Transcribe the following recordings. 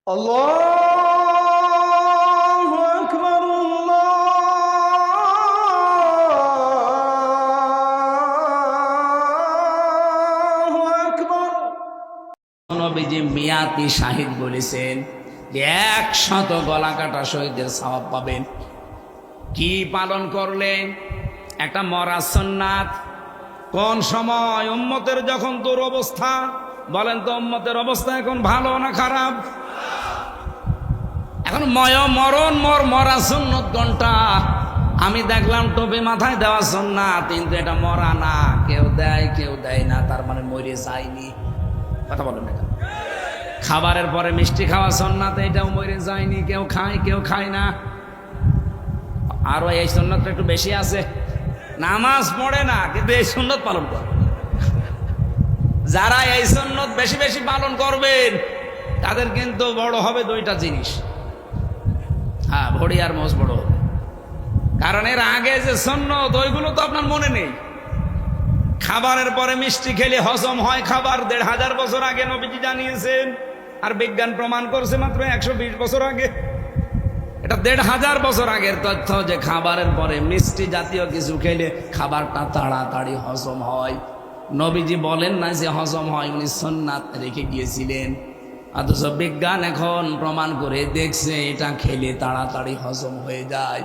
আল্লাহু আকবার, আল্লাহু আকবার। নবীজি মিয়াতি শাহিদ বলেছেন যে 100 গলা কাটা শহীদের সওয়াব পাবেন। কি পালন করলেন? একটা মরা সুন্নাত। কোন সময়? উম্মতের যখন তোর অবস্থা, বলেন তো উম্মতের অবস্থা এখন ভালো না খারাপ? এখন মরা সুন্নত কোনটা? আমি দেখলাম টুপি মাথায় দেওয়া সুন্নাত, কিন্তু এটা মরা না। কেউ দেয় কেউ দেয় না, তার মানে মরে যায়নি। কথা বলেন না। খাবারের পরে মিষ্টি খাওয়া সুন্নাত, এটাও মরে যায়নি। কেউ খায় কেউ খায় না। আরো এই সুন্নতটা একটু বেশি আছে। নামাজ পড়ে না কিন্তু এই সুন্নত পালন করে। যারা এই সুন্নত বেশি বেশি পালন করবেন তাদের কিন্তু বড় হবে দুইটা জিনিস। হ্যাঁ, ভড়ি আর মোষ বড় হবে। কারণ এর আগে যে সুন্নত ওইগুলো তো আপনার মনে নেই। খাবারের পরে মিষ্টি খেলে হজম হয় খাবার, 1500 বছর আগে নবীজি জানিয়েছেন। আর বিজ্ঞান প্রমাণ করছে মাত্র 120 বছর আগে। এটা 1500 বছর আগের তথ্য যে খাবারের পরে মিষ্টি জাতীয় কিছু খেলে খাবারটা তাড়াতাড়ি হজম হয়। নবীজি বলেন না যে হজম হয়, উনি সুন্নাত রেখে গিয়েছিলেন। অথচ বিজ্ঞান এখন প্রমাণ করে দেখছে এটা খেলে তাড়াতাড়ি হজম হয়ে যায়।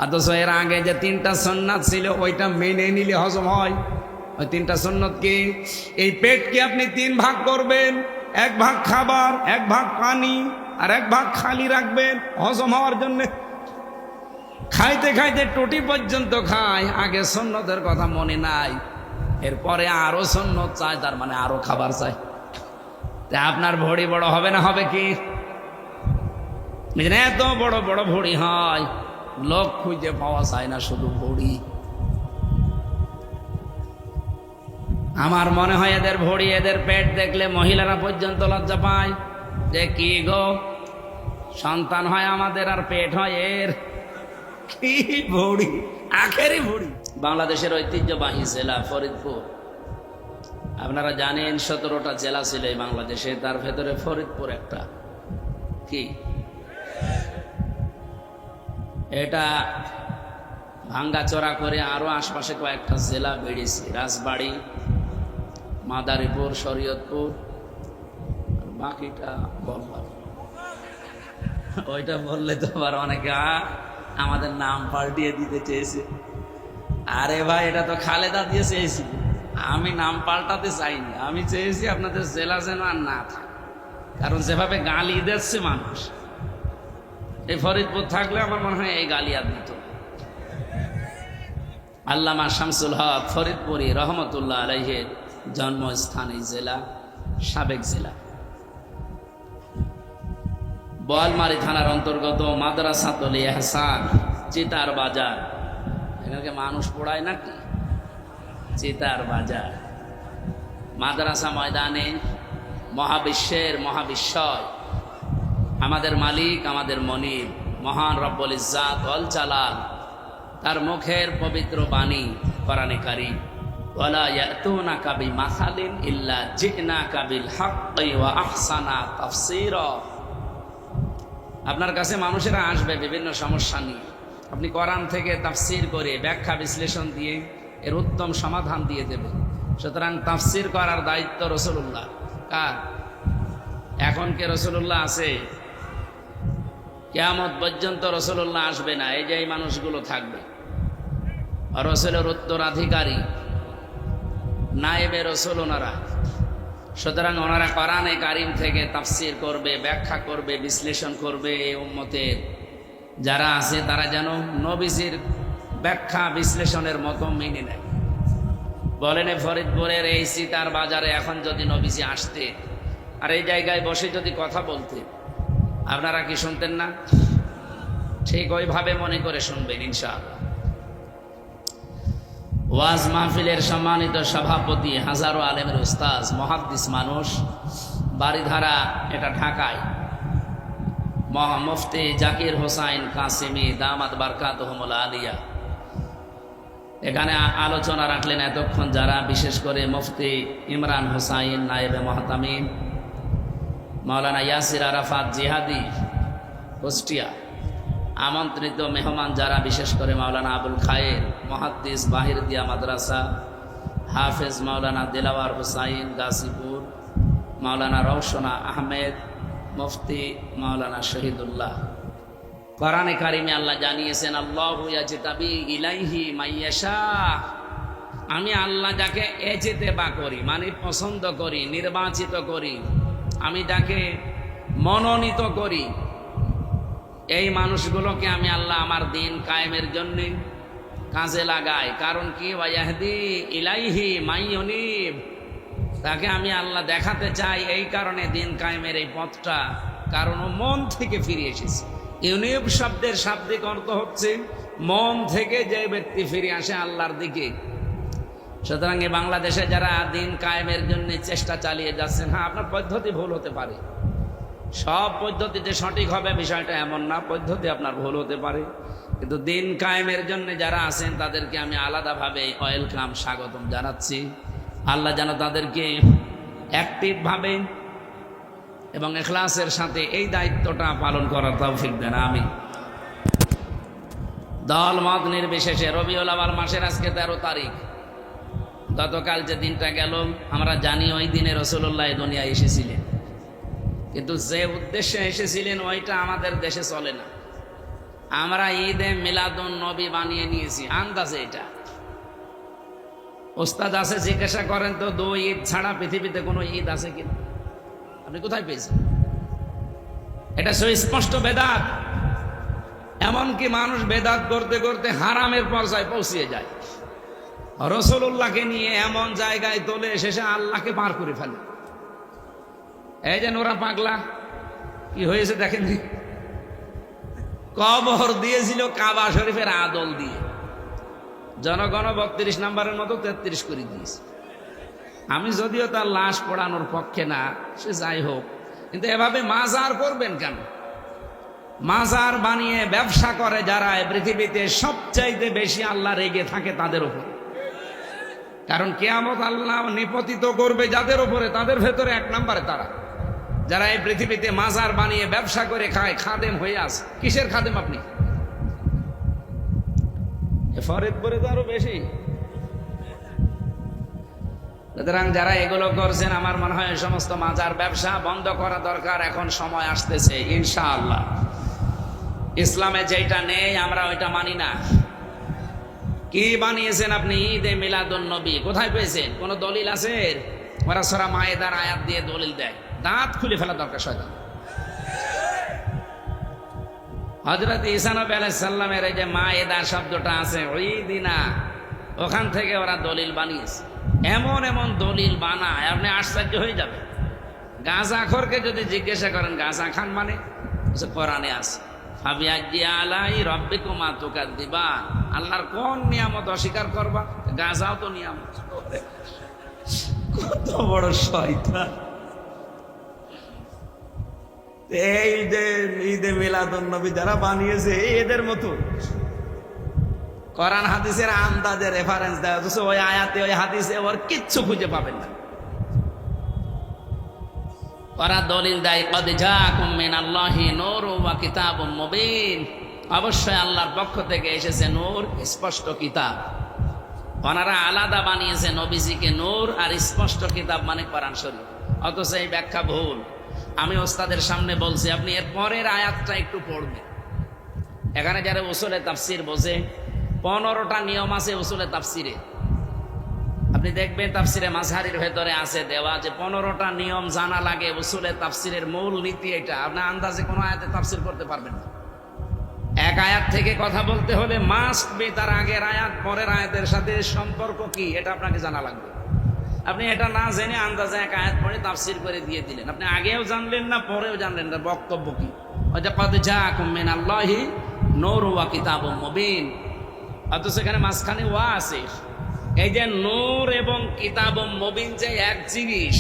অথচ এর আগে যে 3টা সুন্নাত ছিল ওইটা মেনে নিলে হজম হয়। ওই 3টা সুন্নাত কি? এই পেটকে আপনি 3 ভাগ করবেন, 1 ভাগ খাবার, 1 ভাগ পানি, আর 1 ভাগ খালি রাখবেন হজম হওয়ার জন্য। খাইতে খাইতে টুটি পর্যন্ত খায়, আগে সুন্নতের কথা মনে নাই। এরপরে আরো সুন্নত চায়, তার মানে আরো খাবার চাই। তা আপনার ভড়ি বড় হবে না হবে কি? এত বড় বড় ভড়ি হয়, লোক খুঁজে পাওয়া যায় না, শুধু ভড়ি। আমার মনে হয় এদের ভড়ি, এদের পেট দেখলে মহিলারা পর্যন্ত লজ্জা পায় যে কি গো, সন্তান হয় আমাদের আর পেট হয় এর। কি ভড়ি, আখেরি ভড়ি। বাংলাদেশের ঐতিহ্যবাহী জেলা ফরিদপুর। আপনারা জানেন 17টা জেলা ছিল এই বাংলাদেশে, তার ভেতরে ফরিদপুর একটা। কি এটা ভাঙ্গাচোরা করে আরো আশপাশে কয়েকটা জেলা বেড়েছে। রাজবাড়ী, মাদারীপুর, শরীয়তপুর, বাকিটা বললাম। ওইটা বললে তো আবার অনেকে আমাদের নাম পাল্টিয়ে দিতে চেয়েছে। আরে ভাই, এটা তো খালেদা দিয়ে চেয়েছি, আমি নাম পাল্টাতে চাইনি। আমি চেয়েছি আপনাদের জেলা যেন আর না থাকে, কারণ যেভাবে গালি দিচ্ছে মানুষ, এই ফরিদপুর থাকলে আমার মনে হয় এই গালি আর দিত। আল্লামা শামসুল হক ফরিদপুরি রহমতুল্লাহ আলাইহের জন্মস্থান এই জেলা, সাবেক জেলা। বোয়ালমারী থানার অন্তর্গত মাদ্রাসাতুল ইহসান, চিতার বাজার। এখানে মানুষ পড়ায় নাকি? চিতার বাজার মাদ্রাসা ময়দানে মহাবিশ্বের মহাবিশ্বয় আমাদের মালিক, আমাদের মনিব, মহান রব্বুল ইজ্জাত ওয়াল জালাল, তার মুখের পবিত্র বাণী কোরআনে কারীম, ওয়ালা ইয়াতুনাকা বিমাসালিন ইল্লা জিনাকা বিল হাক্কি ওয়া আহসানা তাফসীরা। আপনার কাছে মানুষেরা আসবে বিভিন্ন সমস্যা নিয়ে, আপনি কোরআন থেকে তাফসীর করে ব্যাখ্যা বিশ্লেষণ দিয়ে এর উত্তম সমাধান দিয়ে দেবে। সুতরাং তাফসীর করার দায়িত্ব রাসূলুল্লাহ। কার? এখন কে রাসূলুল্লাহ আছে? কিয়ামত পর্যন্ত রাসূলুল্লাহ আসবে না, এই যে এই মানুষগুলো থাকবে। রাসূলের উত্তরাধিকারী, নায়েবে রাসূল ওনারা। সুতরাং ওনারা কোরআনে কারীম থেকে তাফসীর করবে, ব্যাখ্যা করবে, বিশ্লেষণ করবে। এই উম্মতের যারা আছে তারা যেন নবীজির ব্যাখ্যা বিশ্লেষণের মতো মেনে নেয়। বলেন, ফরিদপুরের এই চিতার বাজারে এখন যদি নবীজি আসতে আর এই জায়গায় বসে যদি কথা বলতে, আপনারা কি শুনতেন না? ঠিক ওইভাবে মনে করে শুনবেন ইনশাআল্লাহ। ওয়াজ মাহফিলের সম্মানিত সভাপতি, হাজারো আলেমের উস্তাজ, মুহাদ্দিস মানুষ, বাড়িধারা, এটা ঢাকায়, মুফতি জাকির হোসাইন কাসেমি দামাত বারকাতুহুমুল আলিয়া, এখানে আলোচনা রাখলেন এতক্ষণ যারা, বিশেষ করে মুফতি ইমরান হোসাইন নায়েবে মুহতামিম, মাওলানা ইয়াসির আরাফাত জিহাদি কুষ্টিয়া, আমন্ত্রিত মেহমান যারা, বিশেষ করে মাওলানা আবুল খায়ের মুহাদ্দিস বাহিরদিয়া মাদ্রাসা, হাফেজ মাওলানা দিলাওয়ার হুসাইন গাজীপুর, মাওলানা রওশনা আহমেদ, মুফতি মাওলানা শহীদুল্লাহ। কোরআনে কারিমে আল্লাহ জানিয়েছেন, আল্লাহু ইয়াজতাবি ইলাইহি মাইয়াশা, আমি আল্লাহ যাকে এজতেবা করি মানে পছন্দ করি, নির্বাচিত করি, আমি যাকে মনোনীত করি, এই মানুষগুলোকে আমি আল্লাহ আমার দিন কায়েমের জন্য কাজে লাগাই। কারণ কি, ওয়াহদি ইলাইহি মাইয়ুনিব, তাকে আমি আল্লাহ দেখাতে চাই এই কারণে দিন কায়েমের এই পথটা, কারণ ও মন থেকে ফিরে এসেছে। ইউনিব শব্দের শাব্দিক অর্থ হচ্ছে মন থেকে যে ব্যক্তি ফিরে আসে আল্লাহর দিকে। সুতরাং এই বাংলাদেশে যারা দিন কায়েমের জন্য চেষ্টা চালিয়ে যাচ্ছেন, হ্যাঁ আপনার পদ্ধতি ভুল হতে পারে, সব পদ্ধতিতে সঠিক হবে বিষয়টা এমন না, পদ্ধতি আপনার ভুল হতে পারে, কিন্তু দিন কায়েমের জন্য যারা আছেন তাদেরকে আমি আলাদাভাবে ওয়েলকাম, স্বাগতম জানাচ্ছি। আল্লাহ যেন তাদেরকে অ্যাক্টিভভাবে এবং ইখলাসের সাথে এই দায়িত্বটা পালন করার তৌফিক দেন, আমিন। দল মত নির্বিশেষে রবিউল আউয়াল মাসের আজকে 13 তারিখ, গতকাল যে দিনটা গেল আমরা জানি ওই দিনে রাসূলুল্লাহ দুনিয়ায় এসেছিলেন, কিন্তু যে উদ্দেশ্যে এসেছিলেন ওইটা আমাদের দেশে চলে না। আমরা ঈদে মিলাদুন নবী বানিয়ে নিয়েছি আন্দাজে। এটা ওস্তাদ আছে, জিজ্ঞাসা করেন তো 2 ঈদ ছাড়া পৃথিবীতে কোনো ঈদ আছে কিনা, আপনি কোথায় পেয়েছেন? এটা সুস্পষ্ট বেদাত। এমনকি মানুষ বেদাত করতে করতে হারামের পর্যায়ে পৌঁছিয়ে যায়, রাসূলুল্লাহকে নিয়ে এমন জায়গায় তোলে শেষে আল্লাহকে পার করে ফেলে। এই যে নোরা পাগলা কি হয়েছে দেখেন, কবর দিয়েছিল কাবা শরীফের আদল দিয়ে, জনগণ 32 নম্বরের মতো 33 করে দিয়েছে। আমি যদিও তার লাশ পোড়ানোর পক্ষে না, সে যাই হোক, কিন্তু এভাবে মাজার করবেন কেন? মাজার বানিয়ে ব্যবসা করে যারা, পৃথিবীতে সবচাইতে বেশি আল্লাহ রেগে থাকে তাদের উপর। কারণ কিয়ামত আল্লাহ নিপতিত করবে যাদের উপরে, তাদের ভেতরে 1 নম্বরে তারা, যারা এই পৃথিবীতে মাজার বানিয়ে ব্যবসা করে খায়, খাদেম হয়ে আছে। কিসের খাদেম আপনি? ফরিদপুরে তো আরো বেশি। সুতরাং যারা এগুলো করছেন, আমার মনে হয় এই সমস্ত মাজার ব্যবসা বন্ধ করা দরকার। এখন সময় আসতেছে ইনশাআল্লাহ। ইসলামে যেটা নেই আমরা ওইটা মানি না। কি বানিয়েছেন আপনি? ঈদে মিলাদুন নবী কোথায় পেয়েছেন? কোন দলিল আছে? ওরা সূরা মায়েদার আয়াত দিয়ে দলিল দেয়, দাঁত খুলে ফেলা দরকার শয়তান। হযরত ঈসা নবী আলাইহিস সালামের এই যে মায়েদা শব্দটা আছে, ঈদিনা, ওখান থেকে ওরা দলিল বানিয়েছে। এমন এমন দলিল বানায় আপনি আশ্চর্য হয়ে যাবেন। গাঁজাখোরকে যদি জিজ্ঞাসা করেন গাঁজা খান মানে, কোরআনে আছে, ফাবিআইয়ি আলাই রাব্বিকুমা তুকাযযিবান, আল্লাহর কোন নিয়ামত অস্বীকার করবা? গাঁজাও তো নিয়ামত। কত বড় শয়তান! এই যে ঈদে মিলাদুন নবী যারা বানিয়েছে এদের মতো কোরআন হাদিসের আন্দাজে রেফারেন্স দেয়, অথচ ওই আয়াতে ওই হাদিসে ওর কিচ্ছু খুঁজে পাবেন না। ওরা দলিল দেয়, ক্বাদ জাআকুম মিনাল্লাহি নূরুন ওয়া কিতাবুম মুবিন, অবশ্যই আল্লাহর পক্ষ থেকে এসেছে নূর, স্পষ্ট কিতাব। ওনারা আলাদা বানিয়েছে নবীজিকে নূর আর স্পষ্ট কিতাব মানে কোরআন শরীফ, অথচ এই ব্যাখ্যা ভুল। আমি ওস্তাদের সামনে বলছি, আপনি এর পরের আয়াতটা একটু পড়বেন। এখানে যারা উসুলে তাফসির বোঝে, 15টা নিয়ম আছে উসুলে তাফসিরে। আপনি দেখবেন তাফসিরে মাযহারির ভেতরে আছে দেওয়া যে 15টা নিয়ম জানা লাগে। উসুলে তাফসিরের মূল নীতি এটা। আপনি আন্দাজে কোনো আয়াতে তাফসির করতে পারবেন না। এক আয়াত থেকে কথা বলতে হলে মাস্ট বি তার আগের আয়াত পরের আয়াতের সাথে সম্পর্ক কি এটা আপনাকে জানা লাগবে। আপনি এটা না জেনে আন্দাজে এক আয়াত পড়ে তাফসির করে দিয়ে দিলেন, আপনি আগেও জানলেন না পরেও জানলেন না বক্তব্য কি। ওই যে ক্বাদ জাআকুম মিনাল্লাহি নূরুন ওয়া কিতাবুম মুবিন, অথচ এখানে মাঝখানে ওয়া আছে। এই যে নূর এবং কিতাবুম মুবিন যে এক জিনিস,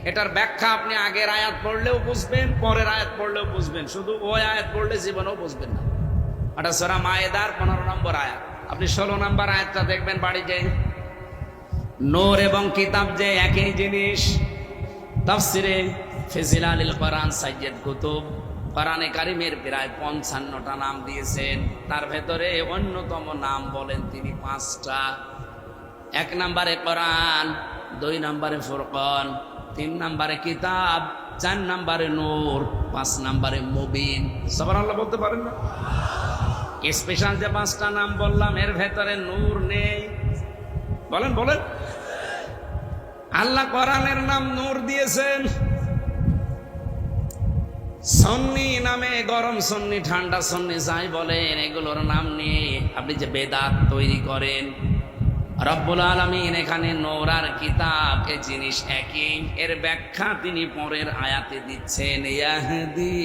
এটার ব্যাখ্যা আপনি আগের আয়াত পড়লেও বুঝবেন, পরের আয়াত পড়লেও বুঝবেন, শুধু ওই আয়াত পড়লে জীবনেও বুঝবেন না। এটা সূরা মায়েদার 15 নম্বর আয়াত। আপনি 16 নম্বর আয়াতটা দেখবেন বাড়ি যাই। নূর এবং কিতাব যে একই জিনিস, তাফসিরে ফিজিলালিল কোরআন সাইয়্যিদ কুতুব কোরআনে কারিমের প্রায় 55টা নাম দিয়েছেন। তার ভেতরে অন্যতম নাম বলেন তিনি 5টা। 1 নম্বরে কোরআন, 2 নম্বরে ফুরকান, 3 নম্বরে কিতাব, 4 নম্বরে নূর, 5 নম্বরে মুবিন। সুবহানাল্লাহ বলতে পারেন না? স্পেশাল যে 5টা নাম বললাম এর ভেতরে নূর নেই। বলেন বলেন। আল্লাহ কোরআনের নাম নূর দিয়েছেন। সন্নি নামে, গরম সন্নি, ঠান্ডা সন্নি যাই বলেন, এগুলোর নাম নিয়ে আপনি যে বেদাত তৈরি করেন, রব্বুল আলামিন এখানে নূর আর কিতাব এ জিনিস একই। এর ব্যাখ্যা তিনি পরের আয়াতে দিচ্ছেন, ইয়াহদি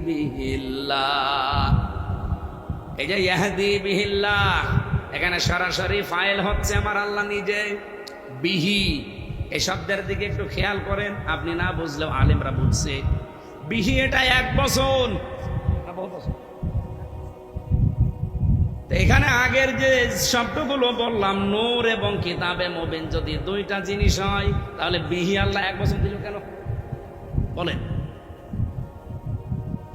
বিহিল্লাহ। এই যে ইয়াহদি বিহিল্লাহ, এখানে সরাসরি ফাইল হচ্ছে আমার আল্লাহ নিজে। বিহি এই শব্দের দিকে একটু খেয়াল করেন, আপনি না বুঝলেও আলেমরা বুঝছে। বিহি এটা 1 বচন। এখানে আগের যে শব্দগুলো বললাম নূর এবং কিতাবে মুবিন, যদি 2টা জিনিস হয় তাহলে বিহি আল্লাহ 1 বচন দিল কেন বলেন?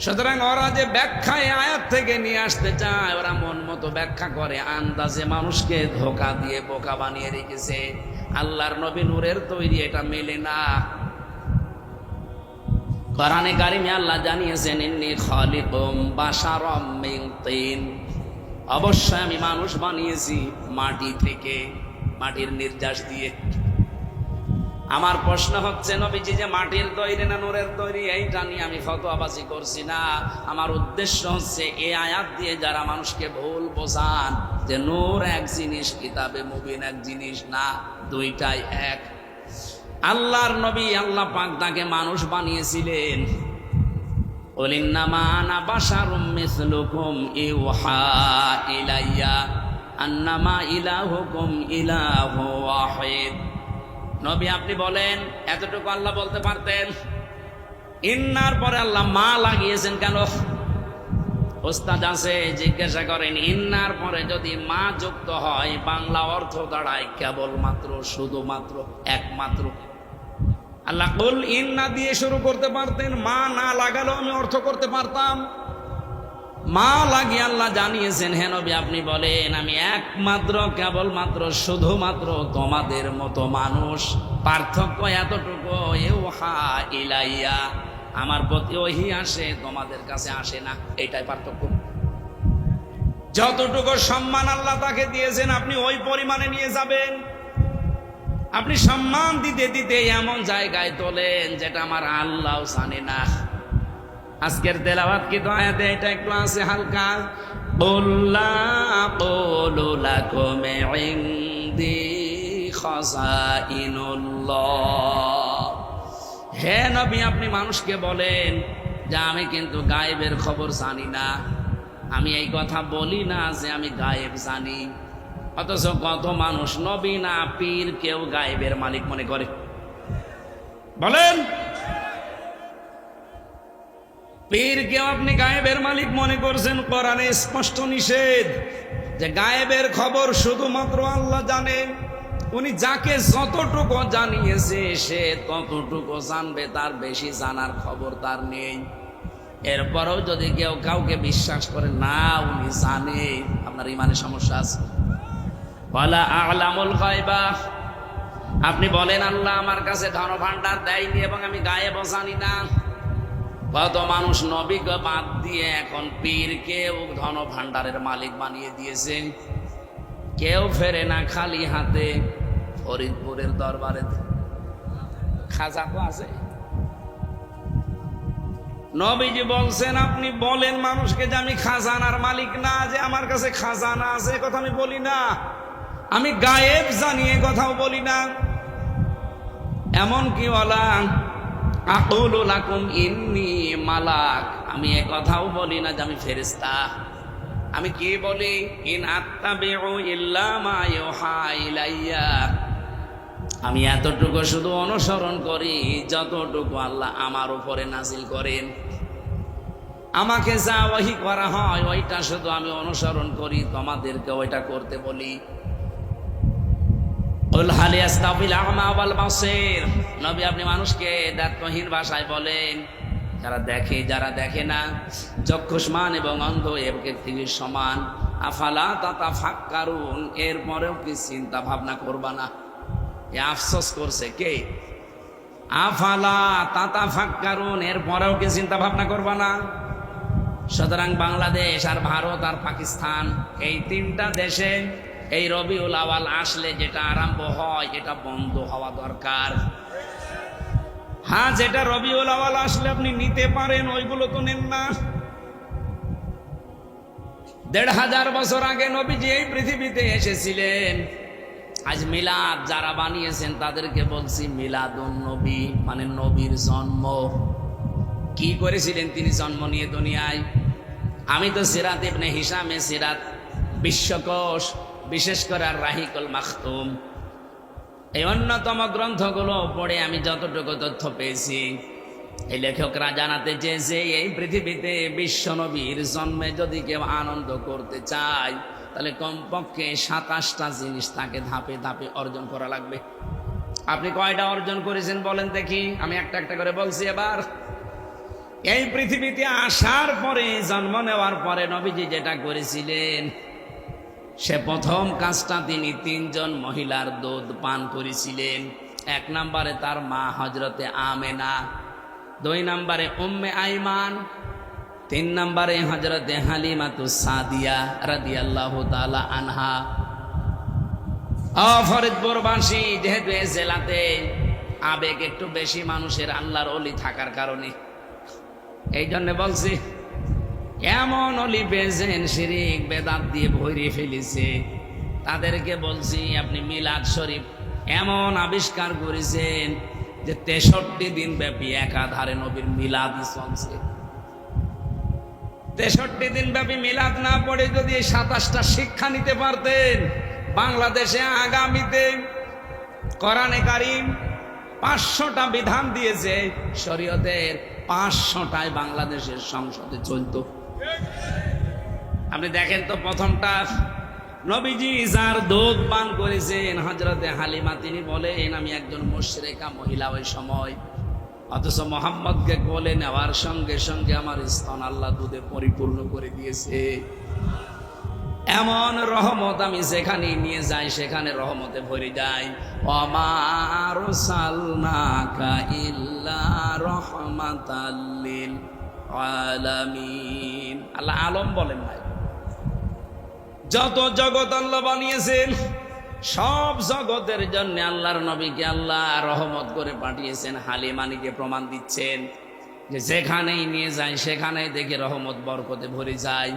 সুতরাং ওরা যে ব্যাখ্যায় আয়াত থেকে নিয়ে আসতে চায়, ওরা মন মতো ব্যাখ্যা করে, আন্দাজে মানুষকে ধোঁকা দিয়ে বোকা বানিয়ে রেখেছে। আল্লাহর নবী নূরের তৈরি, এটা মেলে না। কোরআনে কারিমে আল্লাহ জানিয়েছেন, ইন্নী খালিকুম বাশারাম মিন তিন, অবশ্যই আমি মানুষ বানিয়েছি মাটি থেকে, মাটির নির্যাস দিয়ে। আমার প্রশ্ন হচ্ছে, নবীজি যে মাটির তৈরি না নূরের তৈরি, এইটা নিয়ে আমি ফতোয়াবাজি করছি না। আমার উদ্দেশ্য হচ্ছে এই আয়াত দিয়ে যারা মানুষকে ভুল বোঝান যে নূর এক জিনিস, কিতাবে মুবিন এক জিনিস, না, 2টাই এক। আল্লাহর নবী আল্লাহ পাক তাকে মানুষ বানিয়েছিলেন। কুল ইন্নামা আনা বাশারুম মিসলুকুম ইউহা ইলাইয়া আন্নামা ইলাহুকুম ইলাহু ওয়াহিদ। নবী আপনি বলেন, এতটুকু আল্লাহ বলতে পারতেন। ইন্নার পরে আল্লাহ মা লাগিয়েছেন কেন? ওস্তাদ আছে, জিজ্ঞাসা করেন, ইন্নার পরে যদি মা যুক্ত হয় বাংলা অর্থ দাঁড়ায় কেবলমাত্র, শুধুমাত্র, একমাত্র। আল্লাহ কুল ইন্না দিয়ে শুরু করতে পারতেন, মা না লাগালেও আমি অর্থ করতে পারতাম। মা লাগিয়ে আল্লাহ জানিয়েছেন, হে নবী আপনি বলেন, আমি একমাত্র, কেবলমাত্র, শুধুমাত্র তোমাদের মতো মানুষ। পার্থক্য এতটুকু, ইউহা ইলাইয়া, আমার প্রতি ওহী আসে, তোমাদের কাছে আসে না, এটাই পার্থক্য। যতটুকু সম্মান আল্লাহ তাকে দিয়েছেন আপনি ওই পরিমাণে নিয়ে যাবেন। আপনি সম্মান দিতে দিতে এমন জায়গায় তোলেন যেটা আমার আল্লাহও জানে না। আজকের তেলাওয়াত কি তো আয়াতে এটা একটু আছে হালকা, কুল্লা আকুলু লাকুম ইনদি খাযাইনুল্লাহ। হে নবী আপনি মানুষকে বলেন যে আমি কিন্তু গায়েবের খবর জানি না। আমি এই কথা বলি না যে আমি গায়েব জানি, অথচ কত মানুষ নবী না পীর কেউ গায়েবের মালিক মনে করে। বলেন, পীর কেউ আপনি গায়েবের মালিক মনে করছেন? কোরআনে স্পষ্ট নিষেধ যে গায়েবের খবর শুধুমাত্র আল্লাহ জানেন। উনি যাকে যতটুকু জানিয়েছে সে ততটুকু জানবে, তার বেশি জানার খবর তার নেই। এরপরেও যদি কেউ কাউকে বিশ্বাস করে না উনি জানে, আপনার ইমানের সমস্যা আছে। ওয়ালা আ'লামুল গায়বা, আপনি বলেন আল্লাহ আমার কাছে ধন ভান্ডার দেয়নি এবং আমি গায়েবও জানি না। কত মানুষ নবীকে বাদ দিয়ে এখন পীরকেও ধন ভান্ডারের মালিক বানিয়ে দিয়েছে। কেউ ফেরে না খালি হাতে। ফরিদপুরের দরবারে খাজা তো আছে। নবীজি বলছেন আপনি বলেন মানুষকে যে আমি খাজানার মালিক না, যে আমার কাছে খাজানা আছে, কথা আমি বলি না। আমি গায়েব জানি, এ কথাও বলি না। এমন কি ওয়ালা আকুলু লাকুম ইন্নী মালাক, আমি এ কথাও বলি না যে আমি ফেরেশতা। আমি কি বলি? ইন আত্তাবিউ ইল্লা মা ইউহা ইলাইয়া, আমি এতটুকু শুধু অনুসরণ করি যতটুকু আল্লাহ আমার উপরে নাজিল করেন। আমাকে যা ওহী করা হয় ওইটা শুধু আমি অনুসরণ করি, তোমাদেরকে ওইটা করতে বলি। কুল হাল ইয়াস্তাবিল আ'মা ওয়াল বাসীর, নবী আপনি মানুষকে দায়িত্বহীন ভাষায় বলেন, যারা দেখে যারা দেখে না, চক্ষুষ্মান এবং অন্ধ একের থেকে সমান। আফালা তাতাফাক্কারুন, এরপরেও কি চিন্তা ভাবনা করবা না? এ আফসোস করছে কে? আফালা তাতাফাক্কারুন, এরপরেও কি চিন্তা ভাবনা করবা না? সুতরাং বাংলাদেশ আর ভারত আর পাকিস্তান, এই তিনটা দেশে এই রবিউল আওয়াল আসলে যেটা আরম্ভ হয় এটা বন্ধ হওয়া দরকার। হ্যাঁ, যেটা রবিউল আওয়াল আসলে আপনি নিতে পারেন, ওইগুলো তো নেন না। ১৫০০ বছর আগে নবীজি এই পৃথিবীতে এসেছিলেন। আজ মিলাদ যারা বানিয়েছেন তাদেরকে বলছি মিলাদুন নবী, মানে নবীর জন্ম। কি করেছিলেন তিনি জন্ম নিয়ে দুনিয়ায়? আমি তো সিরাত ইবনে হিশামে সিরাত, বিশ্বকোষ, বিশেষ করে আর রাহিকুল মাখতুম, এই অন্যতম গ্রন্থগুলো পড়ে আমি যতটুকু তথ্য পেয়েছি, এই লেখকরা জানাতে চেয়েছে এই পৃথিবীতে বিশ্ব নবীর জন্মে যদি কেউ আনন্দ করতে চায় তাহলে কমপক্ষে ২৭টা জিনিস তাকে ধাপে ধাপে অর্জন করা লাগবে। আপনি কয়টা অর্জন করেছেন বলেন দেখি? আমি একটা একটা করে বলছি। এবার এই পৃথিবীতে আসার পরে, জন্ম নেওয়ার পরে নবীজি যেটা করেছিলেন, সে প্রথম কাজটা তিনি ৩ জন মহিলার দুধ পান করেছিলেন। ১ নম্বরে তার মা হযরতে আমেনা, ২ নম্বরে উম্মে আইমান, ৩ নম্বরে হযরতে হালিমাতুস সাদিয়া রাদিয়াল্লাহু তাআলা আনহা। ফরিদপুরবাসী যেহেতু এই জেলাতে আবেগ একটু বেশি মানুষের, আল্লাহর ওলি থাকার কারণে, এই জন্য বলছি, এমন অলি পেয়েছেন শিরিক বেদাত দিয়ে ভরিয়ে ফেলেছে, তাদেরকে বলছি আপনি মিলাদ শরীফ এমন আবিষ্কার করেছেন যে ৬৩ দিন ব্যাপী একাধারে নবীর মিলাদ চলছে। ৬৩ দিন ব্যাপী মিলাদ না পড়ে যদি ২৭টা শিক্ষা নিতে পারতেন, বাংলাদেশে আগামীতে কোরআনে কারীম ৫০০টা বিধান দিয়েছে শরীয়তের, ৫০০টায় বাংলাদেশের সংসদে চলতো। আপনি দেখেন তো, প্রথমটা নবীজি যার দুধ পান করেছেন হযরতে হালিমা, তিনি বলেন আমি একজন মুশরিকা মহিলা ওই সময়, অথচ মোহাম্মদকে কোলে নেওয়ার সঙ্গে সঙ্গে আমার স্তন আল্লাহ দুধে পরিপূর্ণ করে দিয়েছে। এমন রহমত আমি যেখানে নিয়ে যাই সেখানে রহমতে ভরে যাই। ওমা আরসালনাকা ইল্লা রাহমাতাল লিল আলামিন। আল্লাহ আলম বলেন ভাই, যত জগৎ আল্লাহ বানিয়েছেন সব জগতের জন্য আল্লাহর নবীকে আল্লাহ রহমত করে পাঠিয়েছেন। হালিমানিকে প্রমাণ দিচ্ছেন যে যেখানেই নিয়ে যায় সেখানেই দেখে রহমত বরকতে ভরে যায়।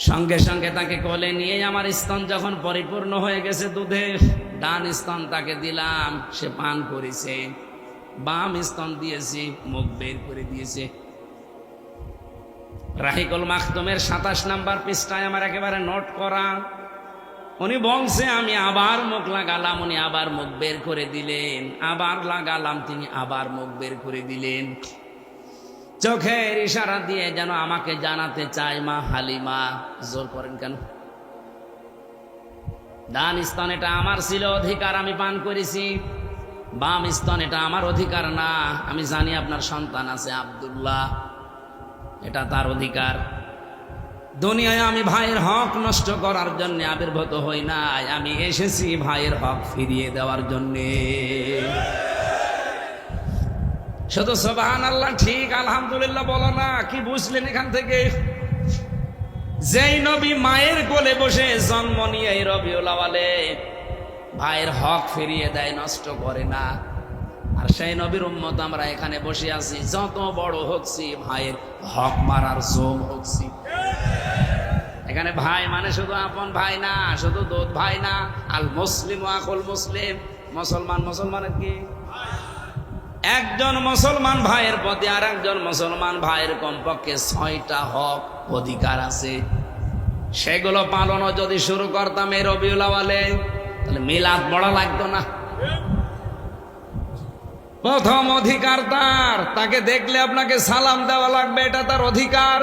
সঙ্গে সঙ্গে তাকে কোলে নিয়ে আমার স্তন যখন পরিপূর্ণ হয়ে গেছে দুধে, ডান স্তন তাকে দিলাম, সে পান করেছে। বাম স্তন দিয়েছি, মুখ বের করে দিয়েছে। রাহিকুল মাখতুমের ২৭ নাম্বার পৃষ্ঠায় আমার একেবারে নোট করা। উনি বলছে আমি আবার মুখ লাগালাম, উনি আবার মুখ বের করে দিলেন, আবার লাগালাম, তিনি আবার মুখ বের করে দিলেন। চোখের ইশারা দিয়ে যেন আমাকে জানাতে চায় মা হালিমা, জোর করেন কেন? ডান স্তন এটা আমার ছিল অধিকার, আমি পান করেছি। বাম স্তন এটা আমার অধিকার না। আমি জানি আপনার সন্তান আছে আব্দুল্লাহ, এটা তার অধিকার। দুনিয়ায় আমি ভাইয়ের হক নষ্ট করার জন্য আবির্ভূত হই নাই, আমি এসেছি ভাইয়ের হক ফিরিয়ে দেওয়ার জন্যে। শুধু সুবহানাল্লাহ ঠিক আলহামদুলিল্লাহ বলো না। কি বুঝলেন এখান থেকে? যেই নবী মায়ের কোলে বসে জন্ম নিয়ে এই রবিউল আওয়ালে ভাইয়ের হক ফিরিয়ে দেয়, নষ্ট করে না, আর সেই নবীর উম্মত আমরা এখানে বসে আছি, যত বড় হচ্ছি ভাইয়ের হক মারার জোম হচ্ছি। এখানে ভাই মানে শুধু আপন ভাই না, শুধু দুধ ভাই না। আল মুসলিম আকুল মুসলিম, মুসলমান মুসলমানের কি? একজন মুসলমান ভাইয়ের প্রতি আর একজন মুসলমান ভাইয়ের কমপক্ষে ৬টা হক অধিকার আছে। সেগুলো পালনও যদি শুরু করতাম এই রবিউল আওয়ালে, তাহলে মিলাদ বড় লাগতো না। প্রথম অধিকার তাকে দেখলে আপনাকে সালাম দেওয়া লাগবে, এটা তার অধিকার।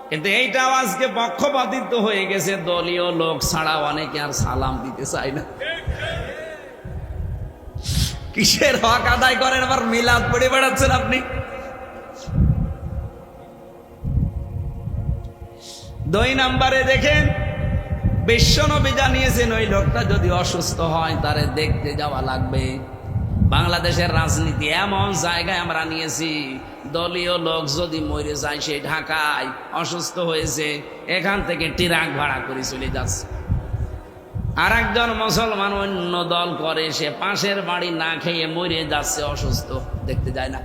কিন্তু এইটাও আজকে পক্ষপাতিত্ব হয়ে গেছে, দলীয় লোক ছাড়া অনেকে আর সালাম দিতে চায় না। কিসের হক আদায় করেন, আবার মিলাদ পড়ে বেড়াচ্ছেন আপনি। 2 নম্বরে দেখেন, বিশ্বনবী জানিয়েছেন ওই লোকটা যদি অসুস্থ হয় তারে দেখতে যাওয়া লাগবে। বাংলাদেশের রাজনীতি এমন জায়গায় আমরা নিয়েছি, দলীয় লোক যদি মরে যায়, সে ঢাকায় অসুস্থ হয়েছে, এখান থেকে ট্রাক ভাড়া করে চলে যাচ্ছে। আর একজন মুসলমান অন্য দল করে, সে পাশের বাড়ি না খেয়ে মরে যাচ্ছে, অসুস্থ, দেখতে যায় না।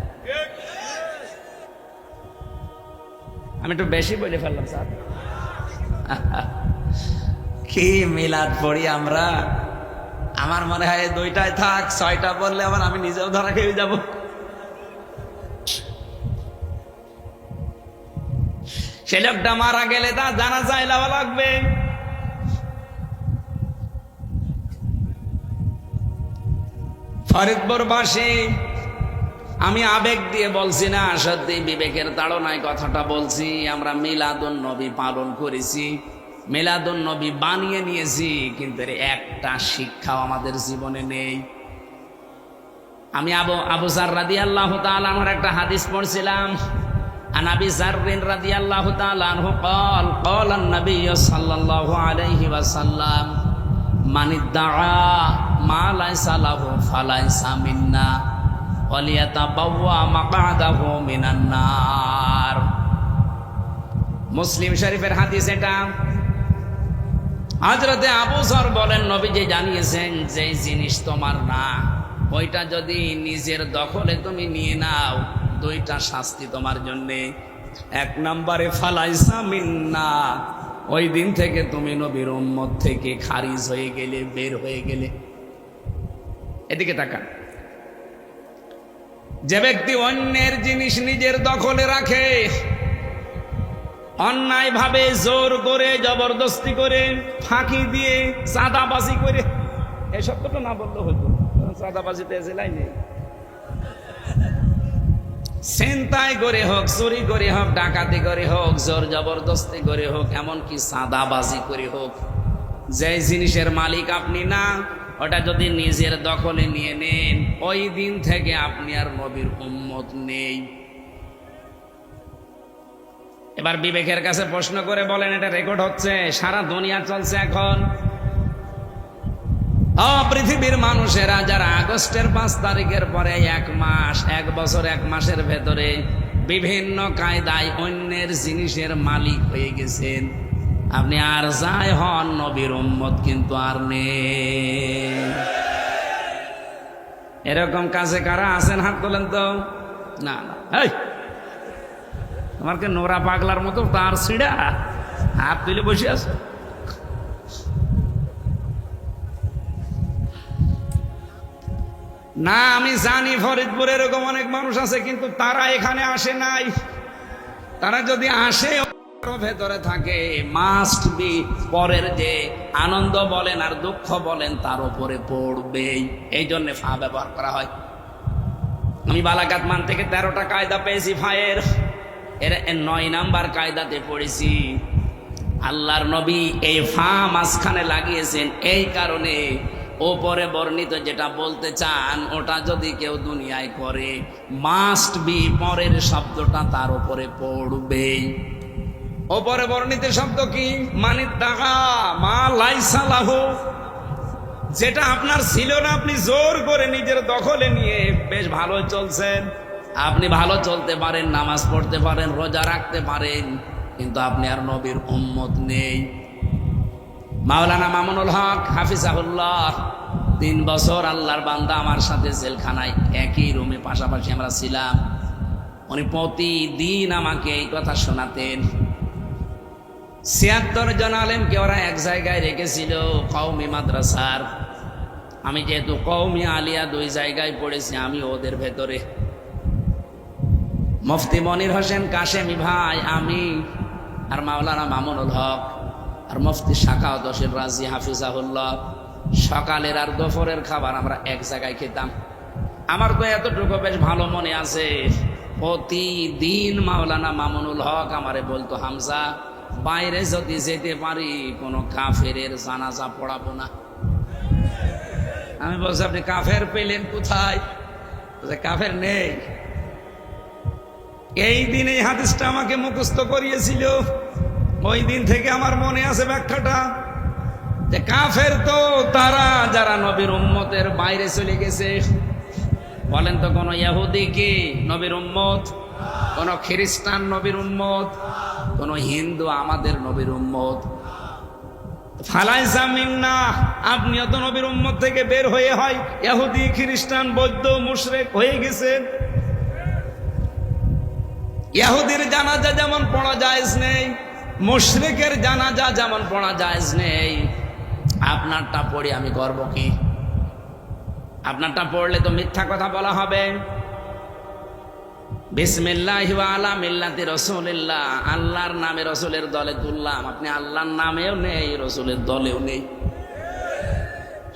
আমি একটু বেশি বলে ফেললাম স্যার। কি মিলাদ পড়ি আমরা। আমার মনে হয় 2টায় থাক, 6টা বললে আবার আমি নিজেও ধরা খেয়ে যাব। সে লোকটা মারা গেলে তা জানাজা দেওয়া লাগবে। ফরিদপুরবাসী, আমি আবেগ দিয়ে বলছি না, সত্যি বিবেকের তাড়নায় কথাটা বলছি। আমরা মিলাদুন নবী পালন করেছি, মিলাদুন নবী বানিয়ে নিয়েছি, কিন্তু এর একটা শিক্ষাও আমাদের জীবনে নেই। আমি আবু যার রাদিয়াল্লাহু তাআলা আনহুর একটা হাদিস পড়ছিলাম। আন আবি যার রাদিয়াল্লাহু তাআলা আনহু قال قال النبي صلى الله عليه وسلم من ادعى ما ليس له فليس منا ওয়ালিয়াতাবাওয়া মাকআদাহু মিনান নার। মুসলিম শরীফের হাদিস এটা। হযরতে আবু যর বলেন, নবীজি জানিয়েছেন যে জিনিস তোমার না, ওইটা যদি নিজের দখলে তুমি নিয়ে নাও, 2টা শাস্তি তোমার জন্য। 1 নম্বরে ফালাইসা মিন্না, ওই দিন থেকে তুমি নবীর উম্মত থেকে খারিজ হয়ে গেলে, বের হয়ে গেলে। এদিকে তাকান। যে ব্যক্তি অন্যের জিনিস নিজের দখলে রাখে, অন্যায় ভাবে, জোর করে, জবরদস্তি করে, ফাঁকি দিয়ে, চাঁদাবাজি করে, এই শব্দটা না বললে হতো, চাঁদাবাজিতে জেলাই নেই। ছিনতাই করে হোক, চুরি করে হোক, ডাকাতি করে হোক, জোর জবরদস্তি করে হোক, এমনকি চাঁদাবাজি করে হোক, যে জিনিসের মালিক আপনি না, ওটা যদি নিজের দখলে নিয়ে নেন, ওই দিন থেকে আপনি আর নবীর উম্মত নেই। এবার বিবেকের কাছে প্রশ্ন করে বলেন, এটা রেকর্ড হচ্ছে, সারা দুনিয়া চলছে এখন। পৃথিবীর মানুষেরা যারা আগস্টের 5 তারিখের পরে 1 মাস, 1 বছর 1 মাসের ভেতরে বিভিন্ন কায়দায় অন্যের জিনিসের মালিক হয়ে গেছেন, আপনি আর যাই হন, নবীর উম্মত কিন্তু আর নেই। এরকম কাজে কারা আছেন? হাত তোলেন তো। না না, এই তোমার কে নোরা পাগলার মতো তার ছিড়া হাত তুলে বসে আছে। না, আমি জানি ফরিদপুরে এরকম অনেক মানুষ আছে, কিন্তু তারা এখানে আসে নাই। তারা যদি আসে, ভেতরে থাকে, মাস্ট বি পরের যে আনন্দ বলেন আর দুঃখ বলেন তার উপরে পড়বেই। এই জন্য ফা ব্যবহার করা হয়। আমি বালাগাত মান থেকে 13টা কায়দা পেয়েছি ফায়ের, এর 9 নাম্বার কায়দাতে পড়েছি। আল্লাহর নবী এই ফা মাঝখানে লাগিয়েছেন এই কারণে, ওপরে বর্ণিত যেটা বলতে চান ওটা যদি কেউ দুনিয়ায় করে, মাস্ট বি পরের শব্দটা তার উপরে পড়বেই। ওপরে বর্ণিত শব্দ কি? মানিত টাকা মা লাইসা লাহু, যেটা আপনার ছিল না, আপনি জোর করে নিজের দখলে নিয়ে বেশ ভালো চলছেন। আপনি ভালো চলতে পারেন, নামাজ পড়তে পারেন, রোজা রাখতে পারেন, কিন্তু আপনি আর নবীর উম্মত নেই। মাওলানা মামুনুল হক হাফিজাহুল্লাহ 3 বছর আল্লাহর বান্দা আমার সাথে জেলখানায় একই রুমে পাশাপাশি আমরা ছিলাম। উনি প্রতিদিন আমাকে এই কথা শোনাতেন। 76 জন আলেমকে ওরা এক জায়গায় রেখেছিল কওমি মাদ্রাসার। আমি যেহেতু কওমি আলিয়া 2 জায়গায় পড়েছি, আমি ওদের ভেতরে। মুফতি মনির হোসেন কাশেমি ভাই, আমি আর মাওলানা মামুনুল হক আর মুফতি শাখাওয়াত হোসেন রাজি হাফিজাহুল্লাহ, সকালের আর দুপুরের খাবার আমরা এক জায়গায় খেতাম। আমার তো এতটুকু বেশ ভালো মনে আছে, প্রতিদিন মাওলানা মামুনুল হক আমারে বলতো, হামজা বাইরে যদি যেতে পারি কোনো কাফেরের জানাজা পড়াবো না। আমি বলছি আপনি কাফের পেলেন কোথায়? কাফের নেই। এই দিন এই হাদিসটা আমাকে মুখস্থ করিয়েছিল, ওই দিন থেকে আমার মনে আছে ব্যাখ্যাটা, যে কাফের তো তারা যারা নবীর উম্মতের বাইরে চলে গেছে। বলেন তো কোন ইহুদি কি নবীর উম্মত? কোন খ্রিস্টান নবীর উম্মত? কোন হিন্দু আমাদের নবীর উম্মত? ফালাইসা মিন্না, আপনিও তো নবীর উম্মত থেকে বের হয়ে হয় ইহুদি খ্রিস্টান বৌদ্ধ মুশরিক হয়ে গেছেন। ইহুদির জানাজা যেমন পড়া জায়েজ নেই, মুশরিকের জানাজা যেমন পড়া জায়েজ নেই, আপনারটা পড়ে আমি করব কি? আপনারটা পড়লে তো মিথ্যা কথা বলা হবে। বিসমিল্লাহি ওয়া আলা মিল্লাতি রাসূলিল্লাহ, আল্লাহর নামে রাসূলের দলে তুললাম। আপনি আল্লাহর নামেও নেই, রাসূলের দলেও নেই।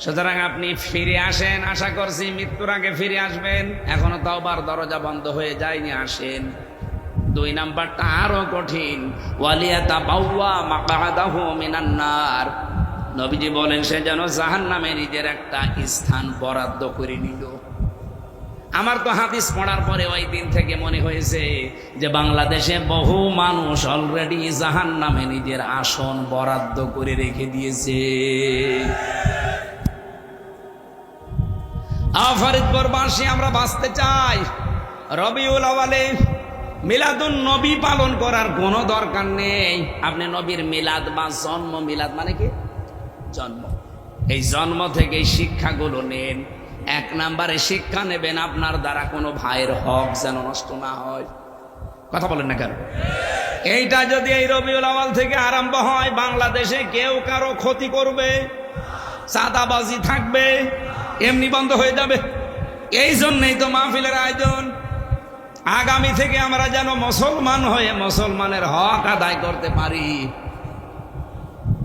সুতরাং আপনি ফিরে আসেন, আশা করছি মৃত্যুর আগে ফিরে আসবেন। এখনো তওবার দরজা বন্ধ হয়ে যায়নি, আসেন। 2 নাম্বারটা আরো কঠিন, ওয়ালিয়াতাবাওয়া মাকআদাহু মিনান নার। নবীজি বলেন সে যেন জাহান্নামে নিজের একটা স্থান বরাদ্দ করে নিল। আমার তো হাদিস পড়ার পরে ওই দিন থেকে মনে হয়েছে যে বাংলাদেশে বহু মানুষ অলরেডি জাহান্নামে নিজের আসন বরাদ্দ করে রেখে দিয়েছে। ফরিদপুরবাসী আমরা বাঁচতে চাই। রবিউল আউয়ালে মিলাদুন নবী পালন করার কোনো দরকার নেই। আপনি নবীর মিলাদ বা জন্ম, মিলাদ মানে কি? জন্ম। এই জন্ম থেকে শিক্ষাগুলো নেন। 1 নম্বরে শিক্ষা নেবেন আপনার দ্বারা কোনো ভাইয়ের হক যেন নষ্ট না হয়। কথা বলেন না কেন? এইটা যদি এই রবিউল আউয়াল থেকে আরম্ভ হয়, বাংলাদেশে কেউ কারো ক্ষতি করবে, চাঁদাবাজি থাকবে, এমনি বন্ধ হয়ে যাবে। এই জন্যই তো মাহফিলের আয়োজন। আগামী থেকে আমরা যেন মুসলমান হয়ে মুসলমানের হক আদায় করতে পারি।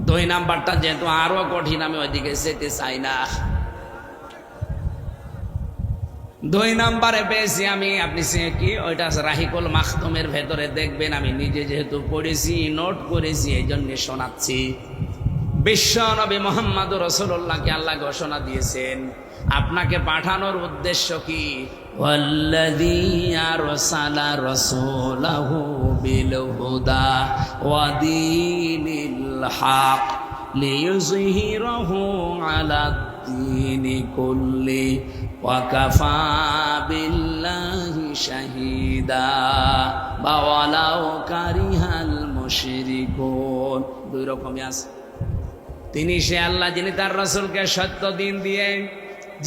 2 নাম্বারটা যেহেতু আরো কঠিন, আমি ওইদিকে যেতে চাই না। 2 নাম্বারে পেয়েছি আমি, আপনি কি ওইটা রাহিকুল মাখতুমের ভেতরে দেখবেন। আমি নিজে যেহেতু পড়েছি, নোট করেছি, এই জন্য শোনাচ্ছি। বিশ্ব নবী মুহাম্মদুর রাসূলুল্লাহকে আল্লাহ ঘোষণা দিয়েছেন, আপনাকে পাঠানোর উদ্দেশ্য কি? ওয়াল্লাযী আরসালা রাসূলাহু বিল হুদা ওয়া দীনিল হক লিইয়ুযহিরাহু আলাদ দীনি কুল্লি ওয়া কাফা বিল্লাহি শাহীদা ওয়ালাউ কারিহাল মুশরিকুন। 2 রকমই আছে। তিনি সে আল্লাহ যিনি তার রাসূলকে সত্য দিন দিয়ে,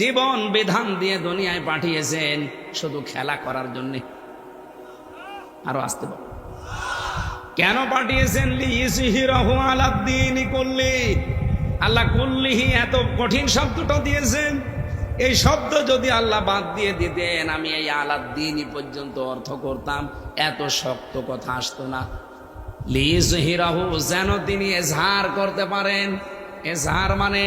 জীবন বিধান দিয়ে দুনিয়ায় পাঠিয়েছেন শুধু খেলা করার জন্য। আরো আসতে বল, কেন পাঠিয়েছেন? লিইয়ুযহিরাহু আলাদ দীনি কুল্লি। আল্লাহ কুল্লিহি এত কঠিন শব্দটা দিয়েছেন। এই শব্দ যদি আল্লাহ বাদ দিয়ে দিতেন, আমি এই আলাদ দীনি পর্যন্ত অর্থ করতাম, এত শক্ত কথা আসতো না। লিইয়ুযহিরাহু, যেন তিনি এজহার করতে পারেন। এজহার মানে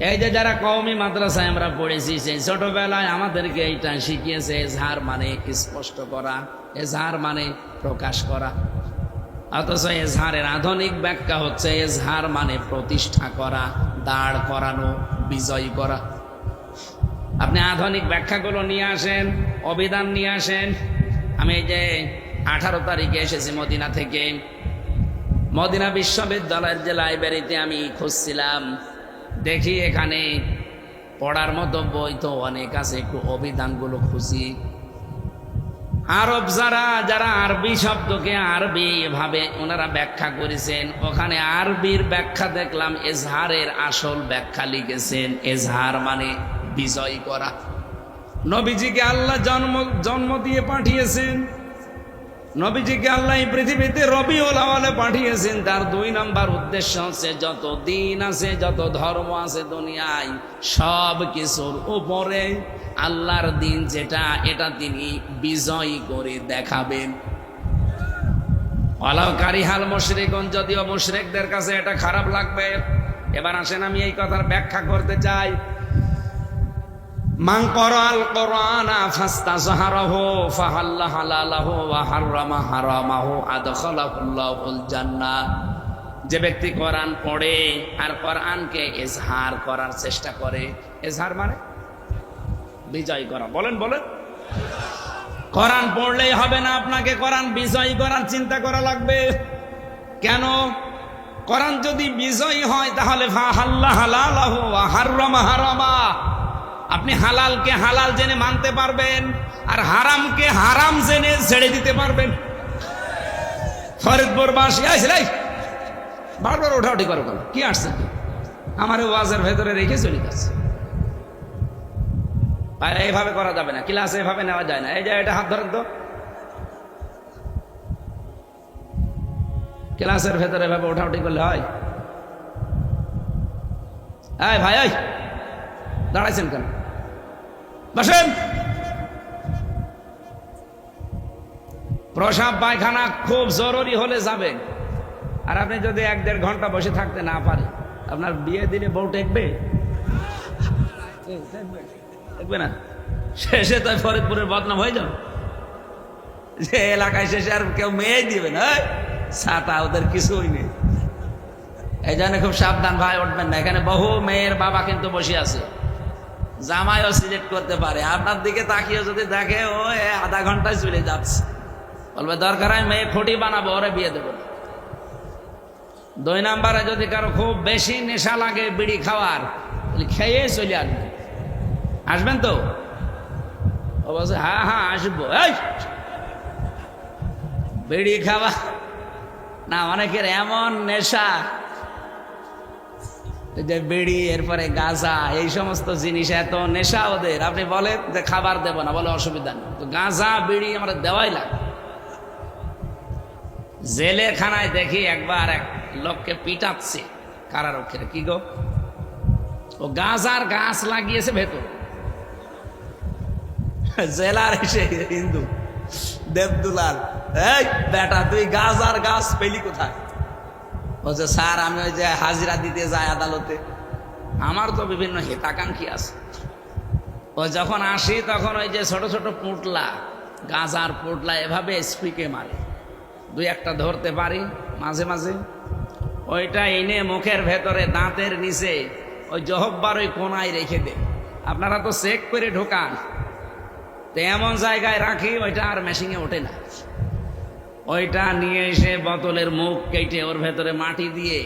এই যে যারা কওমি মাদ্রাসায় আমরা পড়েছি, সেই ছোটবেলায় আমাদেরকে এইটা শিখিয়েছে। এজহার মানে স্পষ্ট করা, এজহার মানে প্রকাশ করা। অথচ এজহারের আধুনিক ব্যাখ্যা হচ্ছে এজহার মানে প্রতিষ্ঠা করা, দাঁড় করানো, বিজয় করা। আপনি আধুনিক ব্যাখ্যাগুলো নিয়ে আসেন, অভিধান নিয়ে আসেন। আমি এই যে 18 তারিখে এসেছি মদিনা থেকে। মদিনা বিশ্ববিদ্যালয়ের যে লাইব্রেরিতে আমি খুঁজছিলাম, দেখি এখানে পড়ার মতো বই তো অনেক আছে, একটু অভিধানগুলো খুঁজি। আরব যারা আরবি শব্দকে আরবি ভাবে ওনারা ব্যাখ্যা করেছেন, ওখানে আরবির ব্যাখ্যা দেখলাম এজহারের আসল ব্যাখ্যা লিখেছেন, এজহার মানে বিজয় করা। নবীজিকে আল্লাহ জন্ম দিয়ে পাঠিয়েছেন, নবীজিকে আল্লাহ এই পৃথিবীতে রবিউল আউয়ালে পাঠিয়েছেন। তার 2 নাম্বার উদ্দেশ্য হচ্ছে যত দিন আছে, যত ধর্ম আছে দুনিয়ায়, সব কিছুর উপরে আল্লাহর দিন যেটা, এটা তিনি বিজয় করে দেখাবেন। ওয়ালাউ কারিহাল মুশরিকুন, যদিও মুশরিকদের কাছে এটা খারাপ লাগবে। এবার আসেন আমি এই কথার ব্যাখ্যা করতে চাই। মান ক্বারাআল কুরআনা ফাস্তাযহারাহু ফাহাল্লা হালালাহু ওয়া হাররামা হারামাহু আদখালাহুল্লাহুল জান্নাহ। যে ব্যক্তি কোরআন পড়ে আর কোরআনকে ইজহার করার চেষ্টা করে, ইজহার মানে বিজয় করা, বলেন বলেন। কোরআন পড়লেই হবে না, আপনাকে কোরআন বিজয় করার চিন্তা করা লাগবে। কেন? কোরআন যদি বিজয়ী হয় তাহলে আপনি হালালকে হালাল জেনে মানতে পারবেন আর হারামকে হারাম জেনে ছেড়ে দিতে পারবেন। ফরিদপুরবাসী আসলে বারবার ওঠাউঠি করো কেন? কি আসছে আমার ওয়াজের ভেতরে রেখে চলে যাচ্ছে। এইভাবে করা যাবে না, ক্লাসে এভাবে নেওয়া যায় না। এই যে এটা হাত ধরেন তো, ক্লাসের ভেতরে এভাবে ওঠাউঠি করলে হয়? এই ভাই, এই দাঁড়াইছেন কেন? বসেন। প্রসাব পায়খানা খুব জরুরি হলে যাবেন, আর আপনি যদি 1-1.5 ঘন্টা বসে থাকতে না পারেন, আপনার বিয়ে দিলে বউ টেকবে? দেখবে না, শেষে তাই ফরিদপুরের বদনাম হয়ে যাবে। যে এলাকায় শেষে আর কেউ মেয়ে দিবে না, ছাতা ওদের কিছুই নেই। এই জন্য খুব সাবধান ভাই, উঠবেন না। এখানে বহু মেয়ের বাবা কিন্তু বসে আছে, জামাইও সিলেক্ট করতে পারে। আপনার দিকে তাকিয়ে যদি দেখে ও আধা ঘন্টায় চলে যাচ্ছে, বলবে দরকার হয় মেয়ে খুঁটি বানাবো, ওরে বিয়ে দেবো। 2 নম্বরে যদি কারো খুব বেশি নেশা লাগে বিড়ি খাওয়ার, খেয়ে চলে আসবে। আসবেন তো? ও বলছে হ্যাঁ হ্যাঁ আসবো। এই বিড়ি খাওয়া না, অনেকের এমন নেশা যে বিড়ি, এরপরে গাঁজা, এই সমস্ত জিনিস এত নেশা ওদের। আপনি বলেন যে খাবার দেব না, বলে অসুবিধা নেই, তো গাঁজা বিড়ি আমরা দেওয়াই লাগে। জেলেখানায় দেখি একবার এক লোককে পিটাচ্ছে কারারক্ষীরা। কি গো? ও গাঁজার গাছ লাগিয়েছে ভেতর। জেলার এসে হিন্দু দেবদুলাল, এই বেটা তুই গাঁজার গাছ পেলি কোথায়? বলছে স্যার আমি ওই যে হাজিরা দিতে যাই আদালতে, আমার তো বিভিন্ন হিতাকাঙ্ক্ষী আছে। ও যখন আসি তখন ওই যে ছোট ছোট পুটলা, গাঁজার পুটলা এভাবে স্পিকে মারে, 2-1টা ধরতে পারি মাঝে মাঝে। ওইটা এনে মুখের ভেতরে দাঁতের নিচে ওই জহব্বার ওই কোনায় রেখে দে। আপনারা তো চেক করে ঢোকান, তো এমন জায়গায় রাখি ওইটা আর মেশিনে ওঠে না। ওইটা নিয়ে এসে বোতলের মুখ কেটে ওর ভেতরে মাটি দিয়ে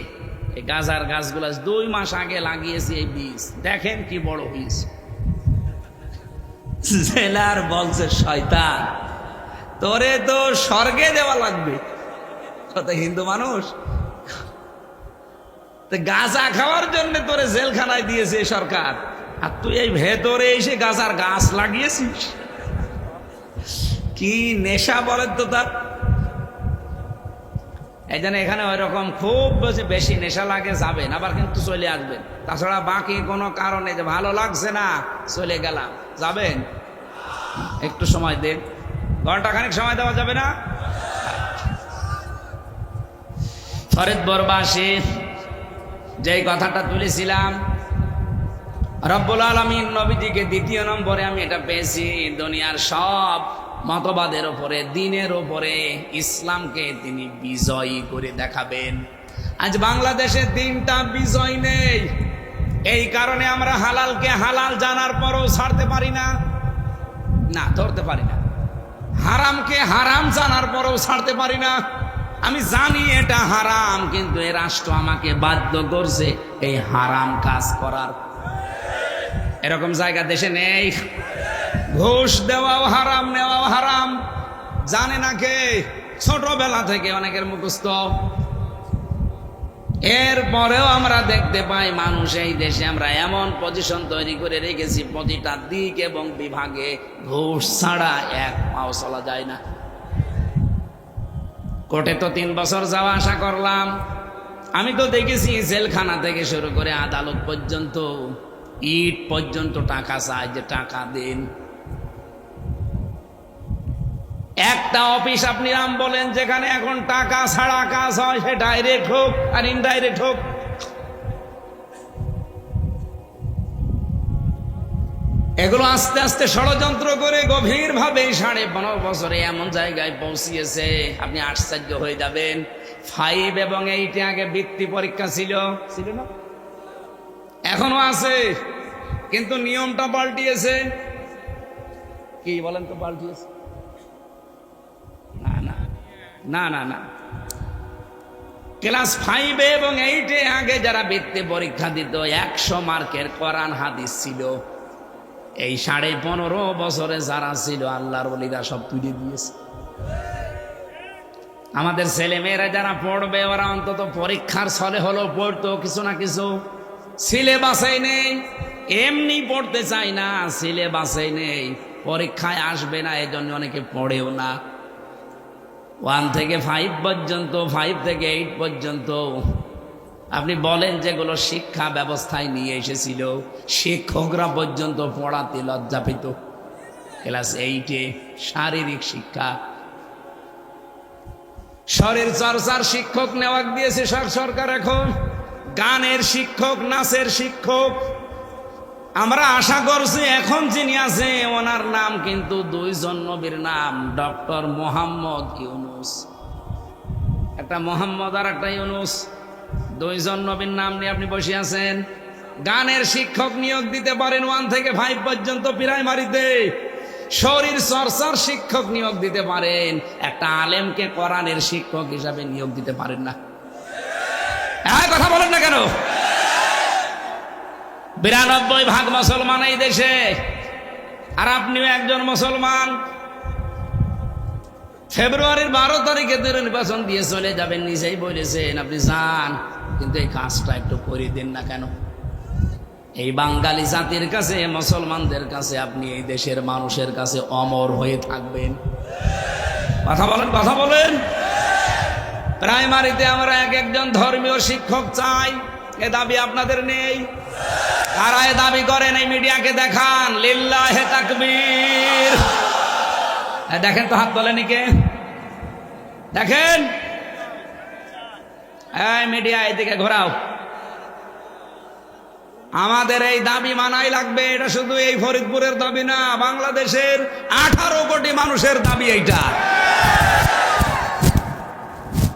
এই গাঁজার গাছগুলা 2 মাস আগে লাগিয়েছি এই বীজ, দেখেন কি বড় বীজ। জেলার বলছে শয়তান, তোরে তো স্বর্গে দেওয়া লাগবে। কত হিন্দু মানুষ, তো গাঁজা খাওয়ার জন্য তোরে জেলখানায় দিয়েছে সরকার, আর তুই এই ভেতরে এসে গাঁজার গাছ লাগিয়েছিস। কি নেশা বলেন তো তার। এই জন্য এখানে ওই রকম খুব বেশি নেশা লাগে যাবেন, আবার কিন্তু চলে আসবেন। তাছাড়া বাকি কোনো কারণে যে ভালো লাগছে না চলে গেলাম, যাবেন একটু সময় দেন, ঘন্টাখানেক সময় দেওয়া যাবে না? ফরিদপুরবাসী যেই কথাটা তুলেছিলাম, রব্বুল আলামিন নবীজিকে 2 নম্বরে আমি এটা পেয়েছি, দুনিয়ার সব মতবাদের ওপরে, দিনের ওপরে ইসলামকে তিনি বিজয়ী করে দেখাবেন। আজ বাংলাদেশে 3টা বিজয় নেই, এই কারণে আমরা হালালকে হালাল জানার পরও ছাড়তে পারি না, না ধরতে পারি না। হারামকে হারাম জানার পরও ছাড়তে পারি না। আমি জানি এটা হারাম, কিন্তু এই রাষ্ট্র আমাকে বাধ্য করছে এই হারাম কাজ করার। এরকম জায়গা দেশে নেই। ঘুষ দেওয়াও হারাম, নেওয়াও হারাম, জানে না কে? ছোটবেলা থেকে অনেকের মুখস্থ। এরপরেও আমরা দেখতে পাই মানুষ এই দেশে আমরা এমন পজিশন তৈরি করে রেখেছি, প্রতিটা দিক এবং বিভাগে ঘুষ ছাড়া 1 পাও চলা যায় না। কোর্টে তো 3 বছর যাওয়া আসা করলাম, আমি তো দেখেছি জেলখানা থেকে শুরু করে আদালত পর্যন্ত, ইট পর্যন্ত টাকা চায় যে টাকা দিন। একটা অফিস আপনি নাম বলেন যেখানে এখন টাকা ছাড়া কাজ হয়, সে ডাইরেক্ট হোক আর ইনডাইরেক্ট হোক। এগুলো আস্তে আস্তে ষড়যন্ত্র করে গভীরভাবে 15.5 বছরে এমন জায়গায় পৌঁছিয়েছে, আপনি আশ্চর্য হয়ে যাবেন। 5 এবং 8 আগে বৃত্তি পরীক্ষা ছিল না? এখনো আছে, কিন্তু নিয়মটা পাল্টিয়েছে। কি বলেন তো পাল্টিয়েছে? না, ক্লাস 5 এবং 8 আগে যারা বৃত্তি পরীক্ষা দিত 100 মার্কের কোরআন হাদিস ছিল। এই 15.5 বছরে যারা ছিল আল্লাহর ওলিরা সব তুলে দিয়েছে। আমাদের ছেলে মেয়েরা যারা পড়বে ওরা অন্তত পরীক্ষার ছলে হলো পড়তো কিছু না কিছু। সিলেবাসেই নেই, এমনি পড়তে চাই না, সিলেবাসেই নেই, পরীক্ষায় আসবে না, এজন্য অনেকে পড়েও না। 1 থেকে 5 পর্যন্ত, 5 থেকে 8 পর্যন্ত আপনি বলেন যেগুলো শিক্ষা ব্যবস্থায় নিয়ে এসেছিল, শিক্ষকরা পর্যন্ত পড়াতে লজ্জা পেত। ক্লাস 8 শারীরিক শিক্ষা, শরীর চর্চার শিক্ষক নেওয়াক দিয়েছে সরকার। এখন গানের শিক্ষক, নাচের শিক্ষক। আমরা আশা করছি এখন যিনি আছে ওনার নাম কিন্তু 2 নবীর নাম, ডক্টর মোহাম্মদ ইউনুস। একটা মোহাম্মদ আর একটা ইউনুস, 2 নবীর নাম নিয়ে আপনি বসে আছেন। গানের শিক্ষক নিয়োগ দিতে পারেন 1 থেকে 5 পর্যন্ত প্রাইমারিতে। শরীর চর্চার শিক্ষক নিয়োগ দিতে পারেন, একটা আলেমকে কোরআনের শিক্ষক হিসাবে নিয়োগ দিতে পারেন না। কথা বলেন না কেন? 92% মুসলমান এই দেশে, আর আপনিও একজন মুসলমান। ফেব্রুয়ারির 12 তারিখে নির্বাচন দিয়ে চলে যাবেন, নিজেই বলেছেন আপনি যান, কিন্তু এই কাজটা একটু করে দিন না কেন? এই বাঙালি জাতির কাছে, মুসলমানদের কাছে, আপনি এই দেশের মানুষের কাছে অমর হয়ে থাকবেন। কথা বলেন। প্রাইমারিতে আমরা একজন ধর্মীয় শিক্ষক চাই, এ দাবি আপনাদের নেই? কারা এ দাবি করেন এই মিডিয়াকে দেখান। লিল্লাহে তাকবীর। দেখেন তো হাত তোলেনি কে? দেখেন, এই মিডিয়া এদিকে ঘোরাও। আমাদের এই দাবি মানাই লাগবে। এটা শুধু এই ফরিদপুরের দাবি না, বাংলাদেশের 18 কোটি মানুষের দাবি এইটা।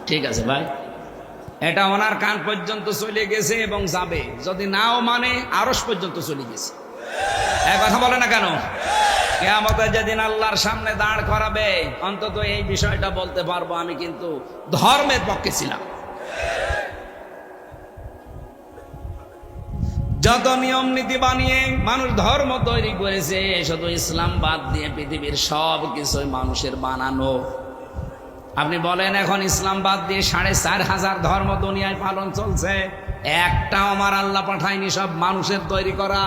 ঠিক আছে ভাই, এটা ওনার কান পর্যন্ত চলে গেছে এবং যাবে, যদি নাও মানে আরশ পর্যন্ত চলে গেছে। কথা বলে না কেন? কিয়ামতে যেদিন আল্লাহর সামনে দাঁড় করাবে, অন্তত এই বিষয়টা বলতে পারবো আমি কিন্তু ধর্মের পক্ষে ছিলাম। যত নিয়ম নীতি বানিয়ে মানুষ ধর্ম তৈরি করেছে, শুধু ইসলাম বাদ দিয়ে পৃথিবীর সব কিছুই মানুষের বানানো। আপনি বলেন এখন ইসলাম বাদ দিয়ে 4,500 ধর্ম দুনিয়ায় পালন চলছে, একটাও আমার আল্লাহ পাঠায়নি, সব মানুষের তৈরি করা।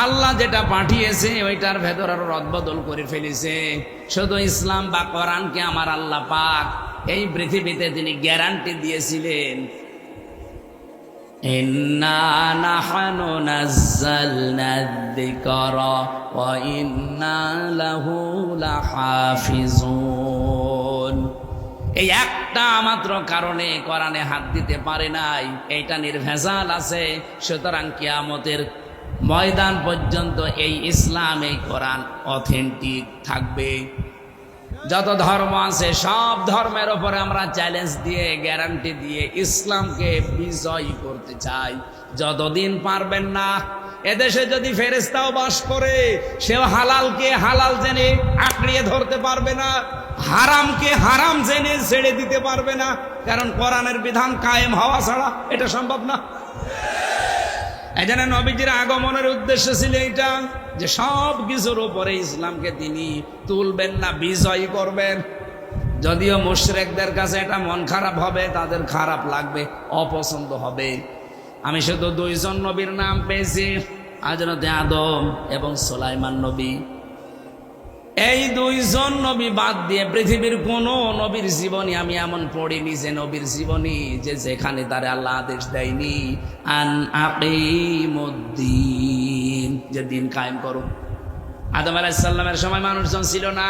আল্লাহ যেটা পাঠিয়েছে ওইটার ভেতর আরো রদবদল করে ফেলেছে। শুধু ইসলাম বা কোরআনকে আমার আল্লাহ পাক এই পৃথিবীতে তিনি গ্যারান্টি দিয়েছিলেন, ইন্না নাহনু নাযালনা যিকরা ওয়া ইন্না লাহু লাহাফিজুন। এই একটা মাত্র কারণে কোরআনে হাত দিতে পারে নাই, এইটা নির্ভেজাল আছে। সুতরাং কিয়ামতের ময়দান পর্যন্ত এই ইসলাম, এই কোরআন অথেন্টিক থাকবে। যত ধর্ম আছে সব ধর্মের ওপরে আমরা চ্যালেঞ্জ দিয়ে, গ্যারান্টি দিয়ে ইসলামকে বিজয়ী করতে চাই। যতদিন পারবেন না, এদেশে যদি ফেরেশতাও বাস করে, সেও হালালকে হালাল জেনে আঁকড়িয়ে ধরতে পারবে না, হারামকে হারাম জেনে ছেড়ে দিতে পারবে না, কারণ কোরআনের বিধান কায়েম হওয়া ছাড়া এটা সম্ভব না। এজন্য নবীজির আগমনের উদ্দেশ্য ছিল এটা, যে সব কিছুর উপরে ইসলামকে তিনি তুলবেন না, বিজয়ী করবেন। যদিও মুশরিকদের কাছে এটা মন খারাপ হবে, তাদের খারাপ লাগবে, অপছন্দ হবে। আমি শুধু 2 নবীর নাম পেয়েছি, হযরত আদম এবং সুলাইমান নবী। এই 2 নবী বাদ দিয়ে পৃথিবীর কোন নবীর জীবনী আমি এমন পড়িনি যে নবীর জীবনী যে যেখানে তারে আল্লাহ আদেশ দেয়নি আন আকিমুদ্দিন, যে দিন কায়েম করো। আদম আলাইহিস সালামের সময় মানুষজন ছিল না,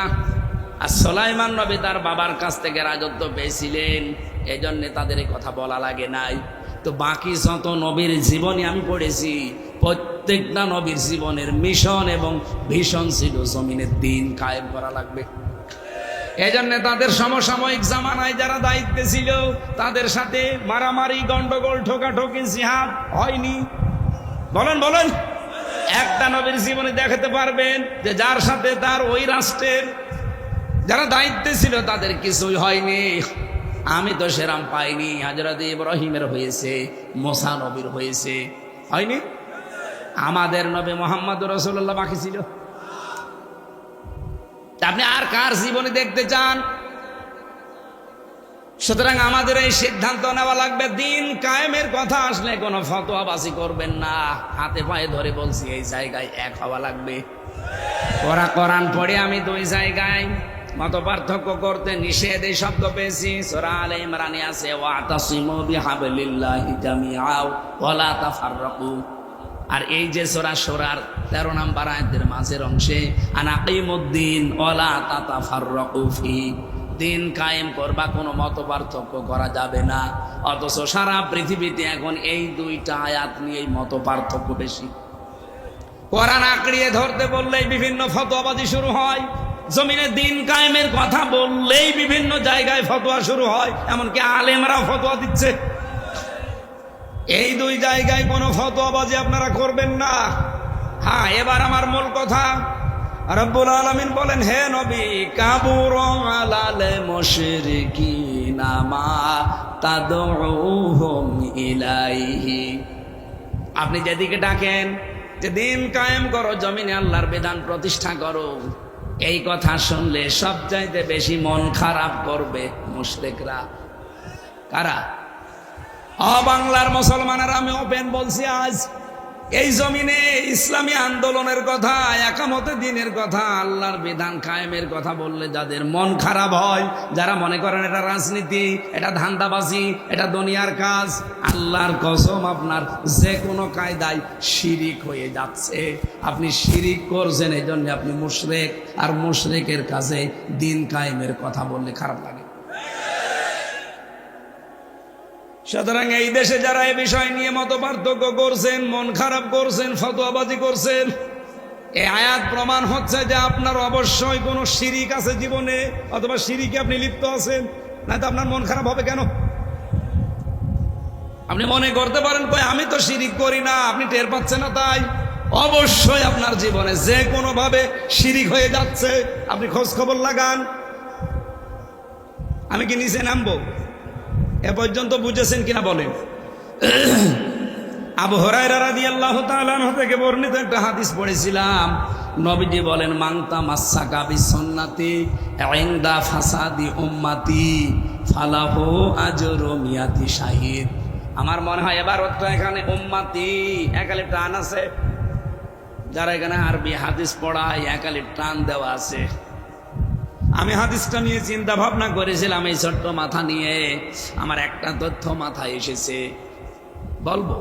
আর সুলাইমান নবী তার বাবার কাছ থেকে রাজত্ব পেয়েছিলেন, এজন্য তাদের এই কথা বলা লাগে নাই। তো বাকি যত নবীর জীবনী আমি পড়েছি, প্রত্যেকটা নবীর জীবনের মিশন এবং ভীষণ ছিল জমিনের দিন কায়েম করা লাগবে। এই জন্য তাদের সমসাময়িক জামানায় যারা দায়িত্বে ছিল তাদের সাথে মারামারি, গন্ডগোল, ঠোকাঠুকি, জিহাদ হয়নি? বলেন বলেন, একটা নবীর জীবনে দেখাতে পারবেন যে যার সাথে তার ওই রাষ্ট্রের যারা দায়িত্বে ছিল তাদের কিছুই হয়নি? আমি তো সেরাম পাইনি। হযরত ইব্রাহিমের হয়েছে, মুসা নবীর হয়েছে, হয়নি? আমাদের নবী মুহাম্মদ রাসূলুল্লাহ বাকি ছিল। আপনি আর কার জীবনে দেখতে চান? সুতরাং আমাদের এই সিদ্ধান্ত নেওয়া লাগবে, দিন কায়েমের কথা আসলে কোনো ফতোয়াবাজি করবেন না। হাতে পায়ে ধরে বলছি, এই জায়গায় এক হওয়া লাগবে। ওরা কোরআন পড়ে আমি দুই জায়গায় মত পার্থক্য করতে নিষেধ এই শব্দ পেয়েছি। সূরা আলে ইমরানে আছে ওয়াতাসিমু বিহাবলিল্লাহি জামিআ ওয়ালা তাফাররাকু। আর এই যে সূরা সূরার 13 নম্বর আয়াতের মাঝের অংশে আনাকিমুদ্দিন ওয়ালা তাতাফাররাকু ফি, দিন কায়েম করবা, কোনো মত পার্থক্য করা যাবে না। অথচ সারা পৃথিবীতে এখন এই দুইটা আয়াত নিয়েই মত পার্থক্য বেশি। কোরআন আঁকড়িয়ে ধরতে বললেই বিভিন্ন ফতোয়াবাজি শুরু হয়, জমিনে দিন কায়েমের কথা বললেই বিভিন্ন জায়গায় ফতোয়া শুরু হয়, এমনকি আলেমরা ফতোয়া দিচ্ছে। এই দুই জায়গায় কোনো ফতোয়াবাজি আপনারা করবেন না। হ্যাঁ, এবার আমার মূল কথা। রব্বুল আলামিন বলেন, হে নবী, কাবুরা আলাল মুশরিকিনা মা তাদউহুম ইলাইহি, আপনি যেদিকে ডাকেন যে দিন কায়েম করো, জমিনে আল্লাহর বিধান প্রতিষ্ঠা করো, এই কথা শুনলে সবচাইতে বেশি মন খারাপ করবে মুশরিকরা। কারা? বাংলার মুসলমানেরা। আমি ওপেন বলছি, আজ এই জমিনে ইসলামী আন্দোলনের কথা, একামতে দিনের কথা, আল্লাহর বিধান কায়েমের কথা বললে যাদের মন খারাপ হয়, যারা মনে করেন এটা রাজনীতি, এটা ধান্দাবাজি, এটা দুনিয়ার কাজ, আল্লাহর কসম আপনার যে কোনো কায়দায় শিরিক হয়ে যাচ্ছে। আপনি শিরিক করছেন, এই জন্য আপনি মুশরিক। আর মুশরিকের কাছে দিন কায়েমের কথা বললে খারাপ লাগে। সুতরাং এই দেশে যারা এই বিষয় নিয়ে মত পার্থক্য করছেন, মন খারাপ করছেন, ফতোয়াবাজি করছেন, এই আয়াত প্রমাণ হচ্ছে যে আপনার অবশ্যই কোনো শিরিক আছে জীবনে, অথবা শিরিকে আপনি লিপ্ত আছেন, না তো আপনার মন খারাপ হবে কেন? আপনি মনে করতে পারেন কই আমি তো শিরিক করি না, আপনি টের পাচ্ছেন না, তাই অবশ্যই আপনার জীবনে যে কোনো ভাবে শিরিক হয়ে যাচ্ছে। আপনি খোঁজ খবর লাগান। আমি কি নিচে নামবো? এ পর্যন্ত বুঝেছেন কিনা বলেন? আবু হুরায়রা রাদিয়াল্লাহু তাআলা আনহু থেকে বর্ণিত একটা হাদিস পড়েছিলাম। নবীজি বলেন, মান তামাসসাকা বিসুন্নতি ইনদা ফাসাদি উম্মতি ফালাহু আজরু মিয়াতি শাহিদ। আমার মনে হয় এবার তো এখানে উম্মতি একালিপ টান আছে। যারা এখানে আরবি হাদিস পড়ায় একালিপ টান দেওয়া আছে। আমি হাদিসটা নিয়ে চিন্তা ভাবনা করেছিলাম, এই ছোট্ট মাথা নিয়ে আমার একটা তথ্য মাথায় এসেছে, বলবো।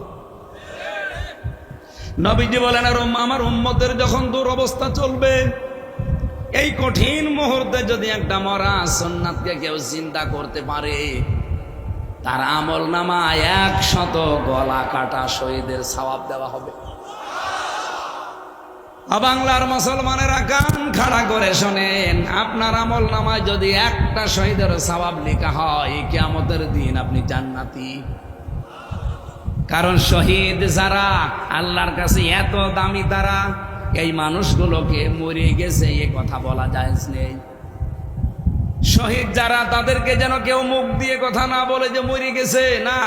নবীজি বলেন, আর আমার উম্মতের যখন দুরবস্থা চলবে, এই কঠিন মুহূর্তে যদি একটা মরা সুন্নাতকে কেউ চিন্তা করতে পারে, তার আমল নামা 100 গলা কাটা শহীদের সওয়াব দেওয়া হবে। বাংলার মুসলমানেরা কান খাড়া করে শোনেন, আপনার আমল নামায় যদি একটা শহীদের সওয়াব লেখা হয়, কিয়ামতের দিন আপনি জান্নাতি। কারণ শহীদ যারা আল্লাহর কাছে এত দামি, তারা এই মানুষগুলোকে মরে গেছে এ কথা বলা জায়েজ নেই। শহীদ যারা, তাদেরকে যেন কেউ মুখ দিয়ে কথা না বলে যে মরে গেছে, না।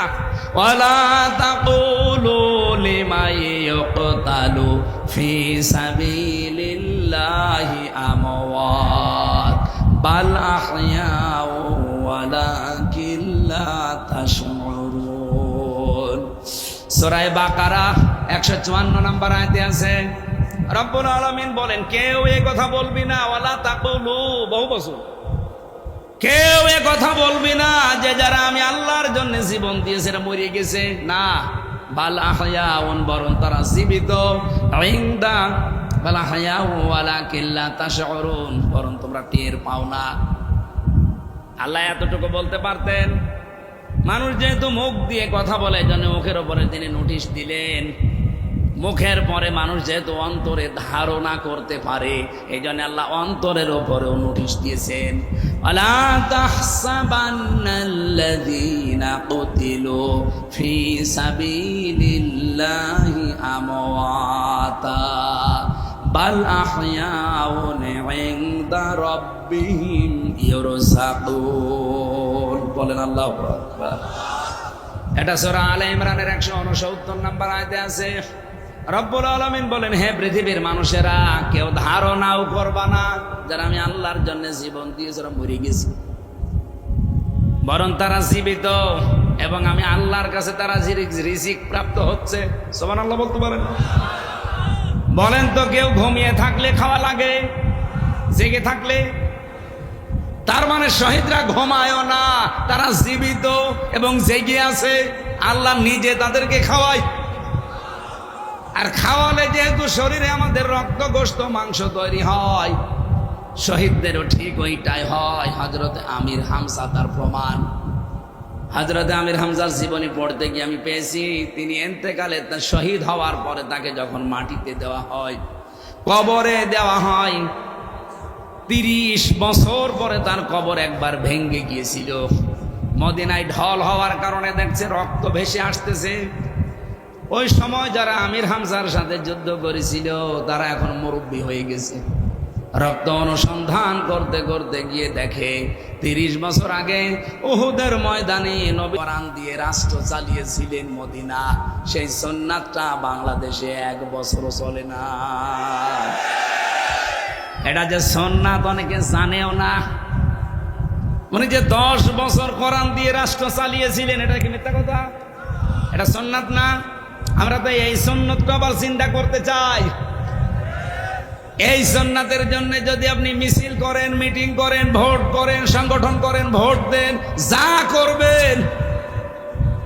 ওয়ালা তাকুলু লিমা ইয়ুকতালু ফি সাবিলিল্লাহি আমওয়াত বাল আহইয়াউ ওয়ালাকিন লা তাশউরুন। সূরা বাকারা 154 নম্বর আয়াতে আছে, রব্বুল আলামিন বলেন, কেউ এই কথা বলবি না। ওয়ালা তাকুলু, বহু বছর, কেউ এ কথা বলবি না যে যারা আমি আল্লাহর জন্য জীবন দিয়েছে এরা মরে গেছে, না। বাল আহয়াউন, বরং তারা জীবিত। ইনদা বাল আহয়াউ ওয়ালাকিন লা তাশউরুন, বরং তোমরা টের পাও না। আল্লাহ এতটুকু বলতে পারতেন। মানুষ যেহেতু মুখ দিয়ে কথা বলে, জন্য মুখের উপরে তিনি নোটিশ দিলেন, মুখের পরে মানুষ যেহেতু অন্তরে ধারণা করতে পারে, এই জন্য আল্লাহ অন্তরের ওপরেও নোটিশ দিয়েছেন, আলা তাহসাবান্নাল্লাযীনা কুতিলু ফি সাবিলিল্লাহি আমওয়াতা বাল আহইয়াউন ইনদা রাব্বিহিম ইউরযাকুন। বলেন আল্লাহু আকবার। এটা সূরা আলে ইমরানের 169 নম্বর আয়াতে আছে। রব্বুল আলামিন বলেন, হে পৃথিবীর মানুষেরা, কেউ ধারণাও করবা না যারা আমি আল্লাহর জন্য জীবন দিয়েছি ওরা মরে গেছে, বরং তারা জীবিত এবং আমি আল্লাহর কাছে তারা রিজিক প্রাপ্ত হচ্ছে। সুবহানাল্লাহ বলতে পারেন? বলেন তো, কেউ ঘুমিয়ে থাকলে খাওয়া লাগে, জেগে থাকলে? তার মানে শহীদরা ঘুমায়ও না, তারা জীবিত এবং জেগে আছে, আল্লাহ নিজে তাদেরকে খাওয়ায়। আর খাওয়ালে যেহেতু শরীরে আমাদের রক্ত গোশত মাংস তৈরি হয়, শহীদদেরও ঠিক ওইটাই হয়। হযরত আমির হামজা তার প্রমাণ। হযরত আমির হামজার জীবনী পড়তে গিয়ে আমি পেয়েছি, তিনি ইন্তেকালে শহীদ হওয়ার পরে তাকে যখন মাটিতে দেওয়া হয়, কবরে দেওয়া হয়, 30 বছর পরে তার কবর একবার ভেঙে গিয়েছিল। মদিনায় ঢল হওয়ার কারণে দেখছে রক্ত ভেসে আসতেছে। ওই সময় যারা আমির হামজার সাথে যুদ্ধ করেছিল তারা এখন মুরব্বী হয়ে গেছে। রক্ত অনুসন্ধান করতে করতে গিয়ে দেখে 30 বছর আগে উহুদের ময়দানে নবী কোরআন দিয়ে রাষ্ট্র চালিয়েছিলেন মদিনা, সেই সুন্নাতটা বাংলাদেশে 1 বছরও চলে না। এটা যে সুন্নাত অনেকে জানেও না। উনি যে 10 বছর কোরআন দিয়ে রাষ্ট্র চালিয়েছিলেন, এটা কি মিথ্যা কথা? এটা সুন্নাত না? আমরা তো এই সুন্নতকে আবার চিন্তা করতে চাই। এই সুন্নাতের জন্য যদি আপনি মিছিল করেন, মিটিং করেন, ভোট করেন, সংগঠন করেন, ভোট দেন, যা করবেন,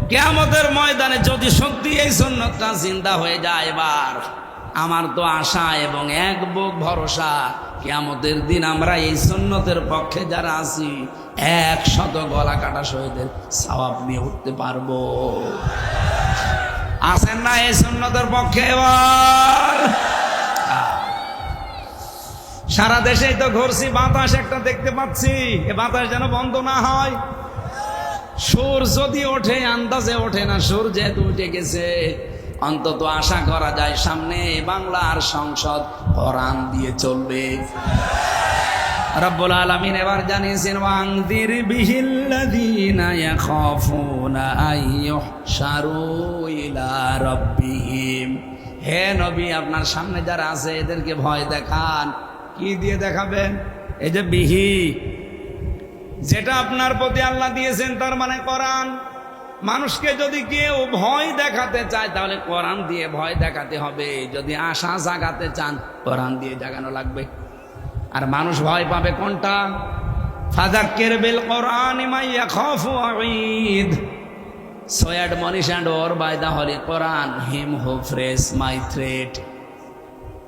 কিয়ামতের ময়দানে যদি সত্যি এই সুন্নতটা জিন্দা হয়ে যায়, এবার আমার তো আশা এবং এক বুক ভরসা, কিয়ামতের দিন আমরা এই সুন্নতের পক্ষে যারা আছি 100 গলা কাটা শহীদের সওয়াব নিয়ে উঠতে পারবো। আছেন না এই সুন্নতের পক্ষে? এবার সারা দেশেই তো ঘুরছি, বাতাস একটা দেখতে পাচ্ছি, এ বাতাস যেন বন্ধ না হয়। সুর যদি ওঠে, আন্দাজে ওঠে না, সুর যেহেতু উঠে গেছে, অন্তত আশা করা যায় সামনে বাংলার সংসদ কোরআন দিয়ে চলবে। রব্বুল আলামিন এবার জানিয়েছেন, ওয়ানদির বিহিল্লাযীনা ইয়াখাফুনা আইয়ুহশারু ইলা রাব্বিহিম। হে নবী, আপনার সামনে যারা আছে এদেরকে ভয় দেখান। কি দিয়ে দেখাবেন? এই যে বিহি, যেটা আপনার প্রতি আল্লাহ দিয়েছেন, তার মানে কোরআন। মানুষকে যদি কেউ ভয় দেখাতে চায় তাহলে কোরআন দিয়ে ভয় দেখাতে হবে। যদি আশা জাগাতে চান, কোরআন দিয়ে জাগানো লাগবে। আর মানুষ ভয় পাবে কোনটা? ফাযাক্কির বিল কোরআনি মান ইয়াখাফু ওয়াঈদ। So admonish and or by the Holy Quran him who fears my threat.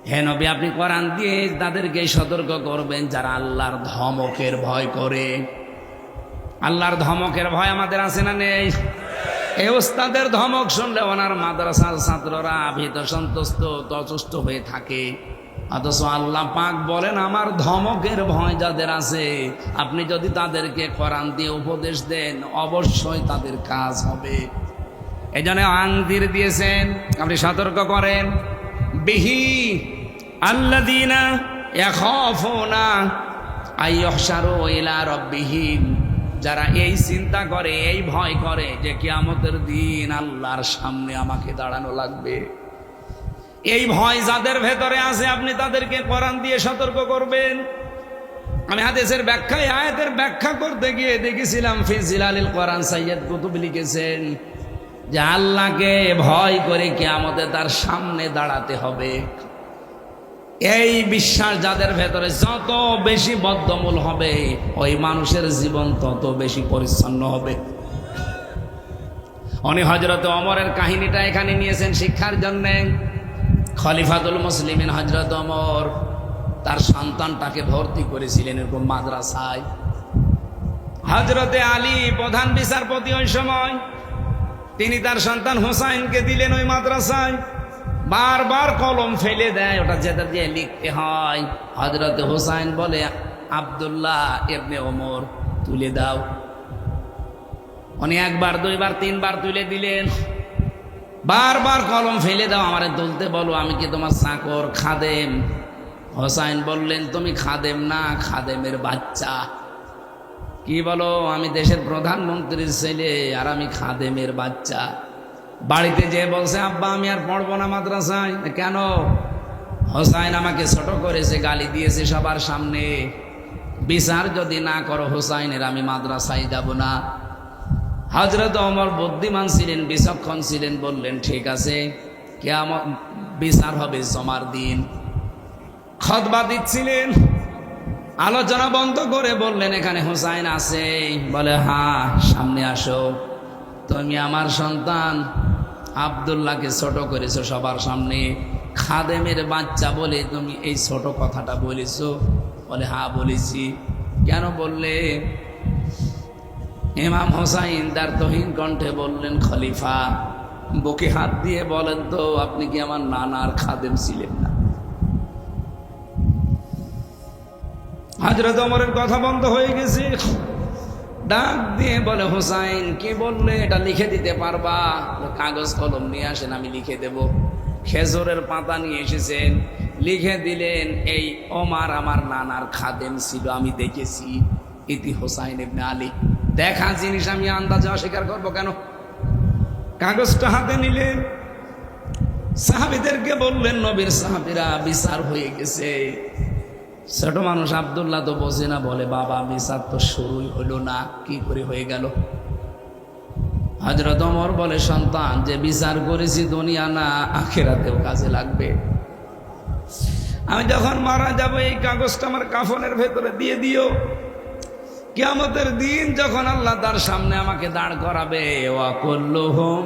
হে নবী, আপনি কোরআন দিয়ে তাদেরকে সতর্ক করবেন যারা আল্লাহর ধমকের ভয় করে। আল্লাহর ধমকের ভয় আমাদের আছে না নেই? এই ওস্তাদের ধমক শুনলে ওনার মাদ্রাসার ছাত্ররা ভীত সন্তুষ্ট তচুষ্ট হয়ে থাকে। অথচ আল্লাহ পাক বলেন, আমার ধমকের ভয় যাদের আছে, আপনি যদি তাদেরকে কোরআন দিয়ে উপদেশ দেন, অবশ্যই তাদের কাজ হবে। এই জন্য আনদির দিয়েছেন, আপনি সতর্ক করেন। বিহি আল্লাযীনা ইয়াখাফুনা আইয়ুহশারু ইলা রাব্বিহিম, যারা এই চিন্তা করে, এই ভয় করে যে কিয়ামতের দিন আল্লাহর সামনে আমাকে দাঁড়ানো লাগবে, এই ভয় যাদের ভেতরে আছে, আপনি তাদেরকে কোরআন দিয়ে সতর্ক করবেন। আমি হাদিসের ব্যাখ্যায় আয়াতের ব্যাখ্যা করতে গিয়ে দেখেছিলাম, ফি জিলালিল কোরআন সাইয়্যিদ কুতুব লিখেছেন যে আল্লাহকে ভয় করে কিয়ামতে তার সামনে দাঁড়াতে হবে। এই বিশ্বাস যাদের ভেতরে যত বেশি বদ্ধমূল হবে, ওই মানুষের জীবন তত বেশি পরিচ্ছন্ন হবে। উনি হযরত ওমরের কাহিনীটা এখানে নিয়েছেন শিক্ষার জন্যে। খলিফাতুল মুসলিমিন হযরত ওমর তার সন্তানটাকে ভর্তি করেছিলেন এরকম মাদ্রাসায়। হযরতে আলী প্রধান বিচারপতি ওই সময়, তিনি তার সন্তান হোসাইনকে দিলেন ওই মাদ্রাসায়। বারবার কলম ফেলে দেয়, ওটা যেটা দিয়ে লিখতে হয়। হযরত হুসাইন বলে, আব্দুল্লাহ ইবনে ওমর তুলে দাও। উনি একবার দুইবার তিনবার তুলে দিলেন, বারবার কলম ফেলে দাও, আমারে তুলতে বলো, আমি কি তোমার চাকর খাদেম? হোসাইন বললেন, তুমি খাদেম না, খাদেমের বাচ্চা। কি বলো? আমি দেশের প্রধানমন্ত্রীর ছেলে আর আমি খাদেমের বাচ্চা। বাড়িতে যে বলছে, আব্বা আমি আর পড়বো না মাদ্রাসায়। কেন? হোসাইন আমাকে ছোট করেছে, গালি দিয়েছে সবার সামনে। বিচার যদি না করো হোসাইনের, আমি মাদ্রাসায় যাব না। হযরত ওমর বুদ্ধিমান ছিলেন, বিচক্ষণ ছিলেন, বললেন ঠিক আছে, কিয়ামত বিচার হবে জমার দিন। খুতবা দিচ্ছিলেন, আলোচনা বন্ধ করে বললেন, এখানে হোসাইন আছে? বলে হ্যাঁ, সামনে আসো। তুমি আমার সন্তান আব্দুল্লাহকে ছোট করেছো সবার সামনে, খাদেমের বাচ্চা বলে তুমি এই ছোট কথাটা বলেছো? বলে হ্যাঁ বলেছি। কেন বললে? ইমাম হোসাইন তার তহিন কণ্ঠে বললেন, খলিফা বুকে হাত দিয়ে বলেন তো, আপনি কি আমার নানার খাদেম ছিলেন না? হযরত ওমরের কথা বন্ধ হয়ে গেছে। ডাক দিয়ে বলে, হোসাইন কি বললে? এটা লিখে দিতে পারবা? কাগজ কলম নিয়ে আসেন, আমি লিখে দেব। খেজুরের পাতা নিয়ে এসেছেন, লিখে দিলেন, এই ওমর আমার নানার খাদেম ছিল, আমি দেখেছি। ইতি হোসাইন ইবনে আলী। দেখা জিনিস আমি আন্দাজে অস্বীকার করবো কেন? কাগজটা হাতে নিলেন, সাহাবীদেরকে বললেন, নবীর সাহাবীরা, বিচার হয়ে গেছে। ছোট মানুষ আব্দুল্লাহ তো বোঝে না, বলে বাবা বিচার তো শুরুই হলো না, কি করে হয়ে গেল? হযরত ওমর বলে, সন্তান, যে বিচার করেছি দুনিয়া না আখিরাতেও কাজে লাগবে। আমি যখন মারা যাব, এই কাগজটা আমার কাফনের ভেতরে দিয়ে দিও। কিয়ামতের দিন যখন আল্লাহ তার সামনে আমাকে দাঁড় করাবে, ওয়া কুল্লুহুম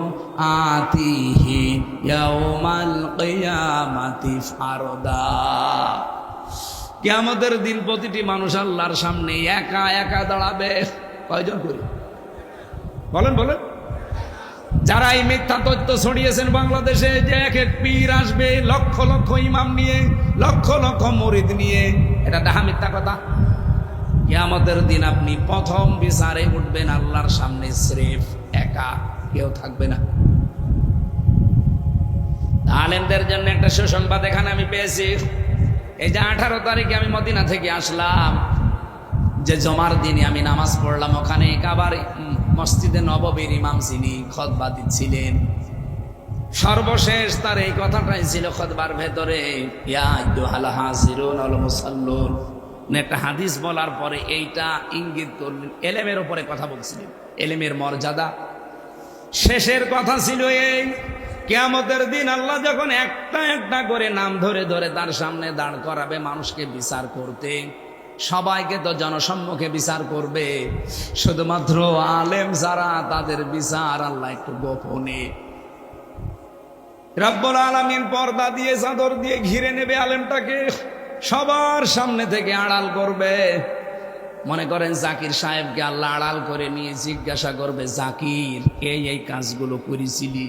আতিহি ইয়াউমাল কিয়ামাতি ফারদা। কিয়ামতের দিন প্রতিটি মানুষ আল্লাহর সামনে একা একা দাঁড়াবে। কয়জন করে বলেন বলেন? যারা এই মিথ্যা তথ্য ছড়িয়েছেন বাংলাদেশে, যে এক এক পীর আসবে লক্ষ লক্ষ ইমাম নিয়ে, লক্ষ লক্ষ মুরিদ নিয়ে, এটা ডাহা মিথ্যা কথা। কিয়ামতের দিন আপনি প্রথম বিচারে উঠবেন আল্লাহর সামনে, স্রেফ একা, কেউ থাকবে না। আলেমদের জন্য একটা সুসংবাদ এখানে আমি পেয়েছি। এই যে 18 তারিখে আমি মদিনা থেকে আসলাম, যে জমার দিনে আমি নামাজ পড়লাম, ওখানে কাবার মসজিদে নববীর ইমাম যিনি খুতবা দিচ্ছিলেন, সর্বশেষ তার এই কথাটাই ছিল খুতবার ভেতরে, ইয়া আইয়ুহাল হাজিরুন ওয়াল মুসাল্লুন। একটা হাদিস বলার পরে এইটা ইঙ্গিত করলেন, এলেমের উপরে কথা বলছিলেন, এলেমের মর্যাদা। শেষের কথা ছিল এই, কিয়ামতের দিন আল্লাহ যখন একটা একটা করে নাম ধরে ধরে তার সামনে দাঁড় করাবে মানুষকে বিচার করতে, সবাইকে তো জনসম্মুখে বিচার করবে, শুধুমাত্র আলেম যারা, তাদের বিচার আল্লাহ একটু গোপনে। রব্বুল আলামিন পর্দা দিয়ে, চাদর দিয়ে ঘিরে নেবে আলেমটাকে, সবার সামনে থেকে আড়াল করবে। মনে করেন জাকির সাহেবকে আল্লাহ আড়াল করে নিয়ে জিজ্ঞাসা করবে, জাকির এই কাজগুলো করেছিলি?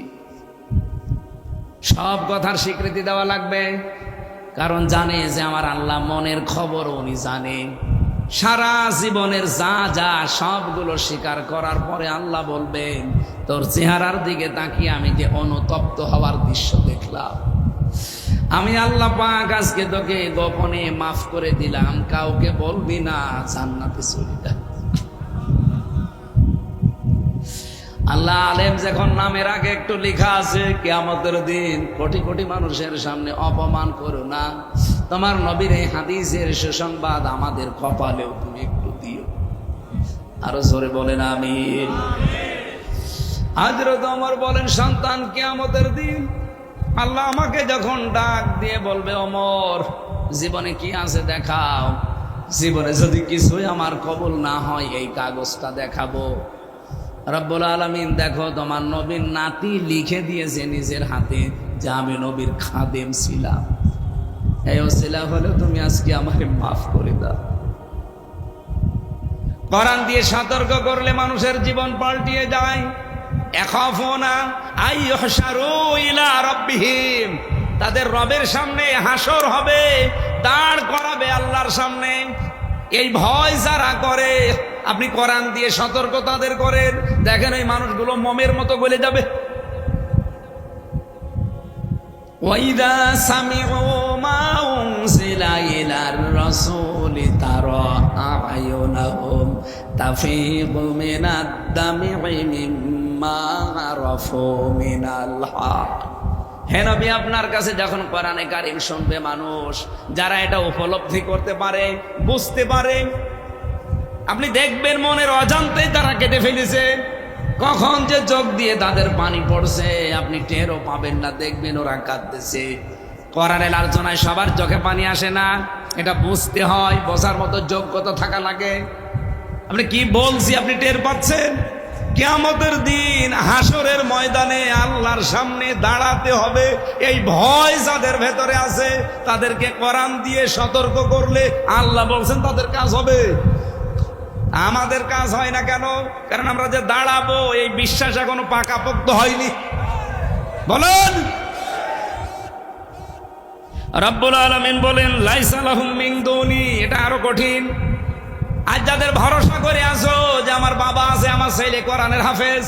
সব কথার স্বীকৃতি দেওয়া লাগবে, কারণ জানে যে আমার আল্লাহ মনের খবর উনি জানে। সারা জীবনের যা যা সবগুলো স্বীকার করার পরে আল্লাহ বলবেন, তোর চেহারার দিকে তাকিয়ে আমি যে অনুতপ্ত হওয়ার দৃশ্য দেখলাম, আমি আল্লাহ পাক আজকে তোকে গোপনে মাফ করে দিলাম, কাউকে বলবি না, জান্নাতে চলে যা। আল্লাহ আলেম যখন নামের আগে একটু লেখা আছে, কিয়ামতের দিন কোটি কোটি মানুষের সামনে অপমান করো না, তোমার নবীর এই হাদিসের সুসংবাদ আমাদের কপালেও তুমি একটু দিও। আরো জোরে বলেন আমিন। হযরত ওমর বলেন, সন্তান, কিয়ামতের দিন আল্লাহ আমাকে যখন ডাক দিয়ে বলবে, ওমর জীবনে কি আছে দেখাও, জীবনে যদি কিছুই আমার কবুল না হয় এই কাগজটা দেখাবো। রব্বুল আলামিন, দেখো তোমার নবীর নাতি লিখে দিয়েছে নিজের হাতে যে আমি নবীর খাদেম ছিলাম, এই ওসিলা হলে তুমি আজকে আমাকে মাফ করে দাও। কোরআন দিয়ে সতর্ক করলে মানুষের জীবন পাল্টিয়ে যায়। ইয়াখাফুনা আইয়ুহশারু ইলা রাব্বিহিম, তাদের রবের সামনে হাসর হবে, দাঁড় করাবে আল্লাহর সামনে। এই ভয় যারা করে, আপনি কোরআন দিয়ে সতর্ক তাদের করেন, দেখেন এই মানুষগুলো মোমের মতো গলে যাবে। وَإِذَا سَمِعُوا مَا أُنزِلَ إِلَى الرَّسُولِ تَرَى أَعْيُنَهُمْ تَفِيضُ مِنَ الدَّمْعِ مِمَّا عَرَفُوا مِنَ الْحَقِّ। হে নবী, আপনার কাছে যখন কোরআনে কারীম শুনবে মানুষ, যারা এটা উপলব্ধি করতে পারে, বুঝতে পারে, আপনি দেখবেন মনের অজান্তেই তারা কেটে ফেলেছে। কখন যে চোখ দিয়ে তাদের পানি পড়ছে আপনি টেরও পাবেন না, দেখবেন ওরা কাঁদতেছে। কোরআনের আলোচনায় সবার চোখে পানি আসে না, এটা বুঝতে হয়, বোঝার মতো যোগ্যতা থাকা লাগে। আপনি কি বলছি আপনি টের পাচ্ছেন? কিয়ামতের দিন হাসরের ময়দানে আল্লাহর সামনে দাঁড়াতে হবে, এই ভয় যাদের ভেতরে আছে তাদেরকে কোরআন দিয়ে সতর্ক করলে আল্লাহ বলছেন তাদের কাজ হবে। আমাদের কাজ হয় না কেন? কারণ আমরা যে দাঁড়াবো এই বিশ্বাস এখনো পাকাপোক্ত হয়নি। বলেন, রব্বুল আলামিন বলেন লাইসা লাহুম মিন দুনি, এটা আরো কঠিন। আজ যাদের ভরসা করে আসো যে আমার বাবা আছে, আমার ছেলে কোরআনের হাফেজ,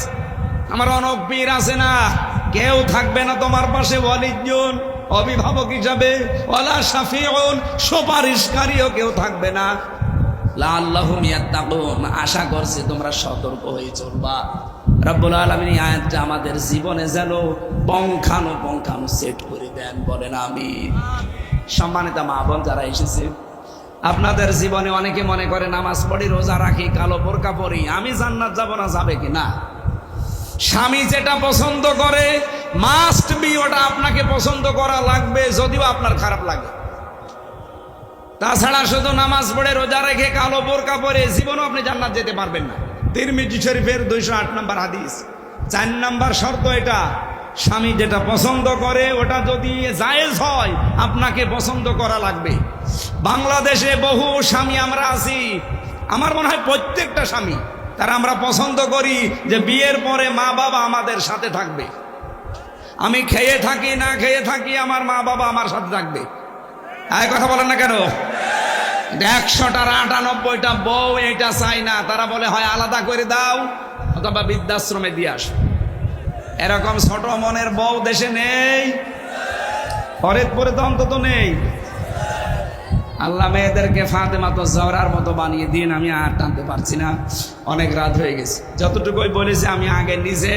আমার অনক পীর আছে, না কেউ থাকবে না তোমার পাশে ওয়ালিজ্জুন অভিভাবক হিসাবে, ওয়ালা শাফিউন সুপারিশকারীও কেউ থাকবে না। লাআল্লাহুম ইয়াত্তাকুন, আশা করছি তোমরা সতর্ক হয়ে চলবা। রব্বুল আলামিন এই আয়াতটা আমাদের জীবনে যেন পঙ্খানুপঙ্খানু সেট করে দেন, বলেন আমিন। সম্মানিত মা বোন যারা এসেছে, আপনাদের জীবনে অনেকে মনে করে নামাজ পড়ি, রোজা রাখি, কালো বোরকা পরি, আমি জান্নাত যাব না, যাবে কি না? স্বামী যেটা পছন্দ করে মাস্ট বি ওটা আপনাকে পছন্দ করা লাগবে, যদিও আপনার খারাপ লাগে। তাছাড়া শুধু নামাজ পড়ে, রোজা রেখে, কালো বোরকা পরে জীবনও আপনি জান্নাত যেতে পারবেন না। তিরমিজি শরীফের 208 নম্বর হাদিস, 4 নম্বর শর্ত এটা, স্বামী যেটা পছন্দ করে ওটা যদি জায়েজ হয় আপনাকে পছন্দ করা লাগবে। বাংলাদেশে বহু স্বামী আমরা আছি, আমার মনে হয় প্রত্যেকটা স্বামী তারা আমরা পছন্দ করি যে বিয়ের পরে মা বাবা আমাদের সাথে থাকবে। আমি খেয়ে থাকি না খেয়ে থাকি, আমার মা বাবা আমার সাথে থাকবে। এই কথা বলেন না কেন? 100টার 98টা বউ এটা চাই না, তারা বলে হয় আলাদা করে দাও অথবা বৃদ্ধাশ্রমে দিয়ে আস। এরকম ছোট মনের বউ দেশে নেই, ফরিদপুরে তো অন্তত নেই। আল্লাহ মেয়েদেরকে ফাতেমা তো জহরার মতো বানিয়ে দিন, আমি আর টানতে পারছি না, অনেক রাত হয়ে গেছে। যতটুকুই বলেছি আমি আগে নিজে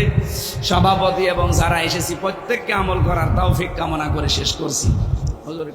সভাপতি এবং যারা এসেছি প্রত্যেককে আমল করার তৌফিক কামনা করে শেষ করছি। হুজুর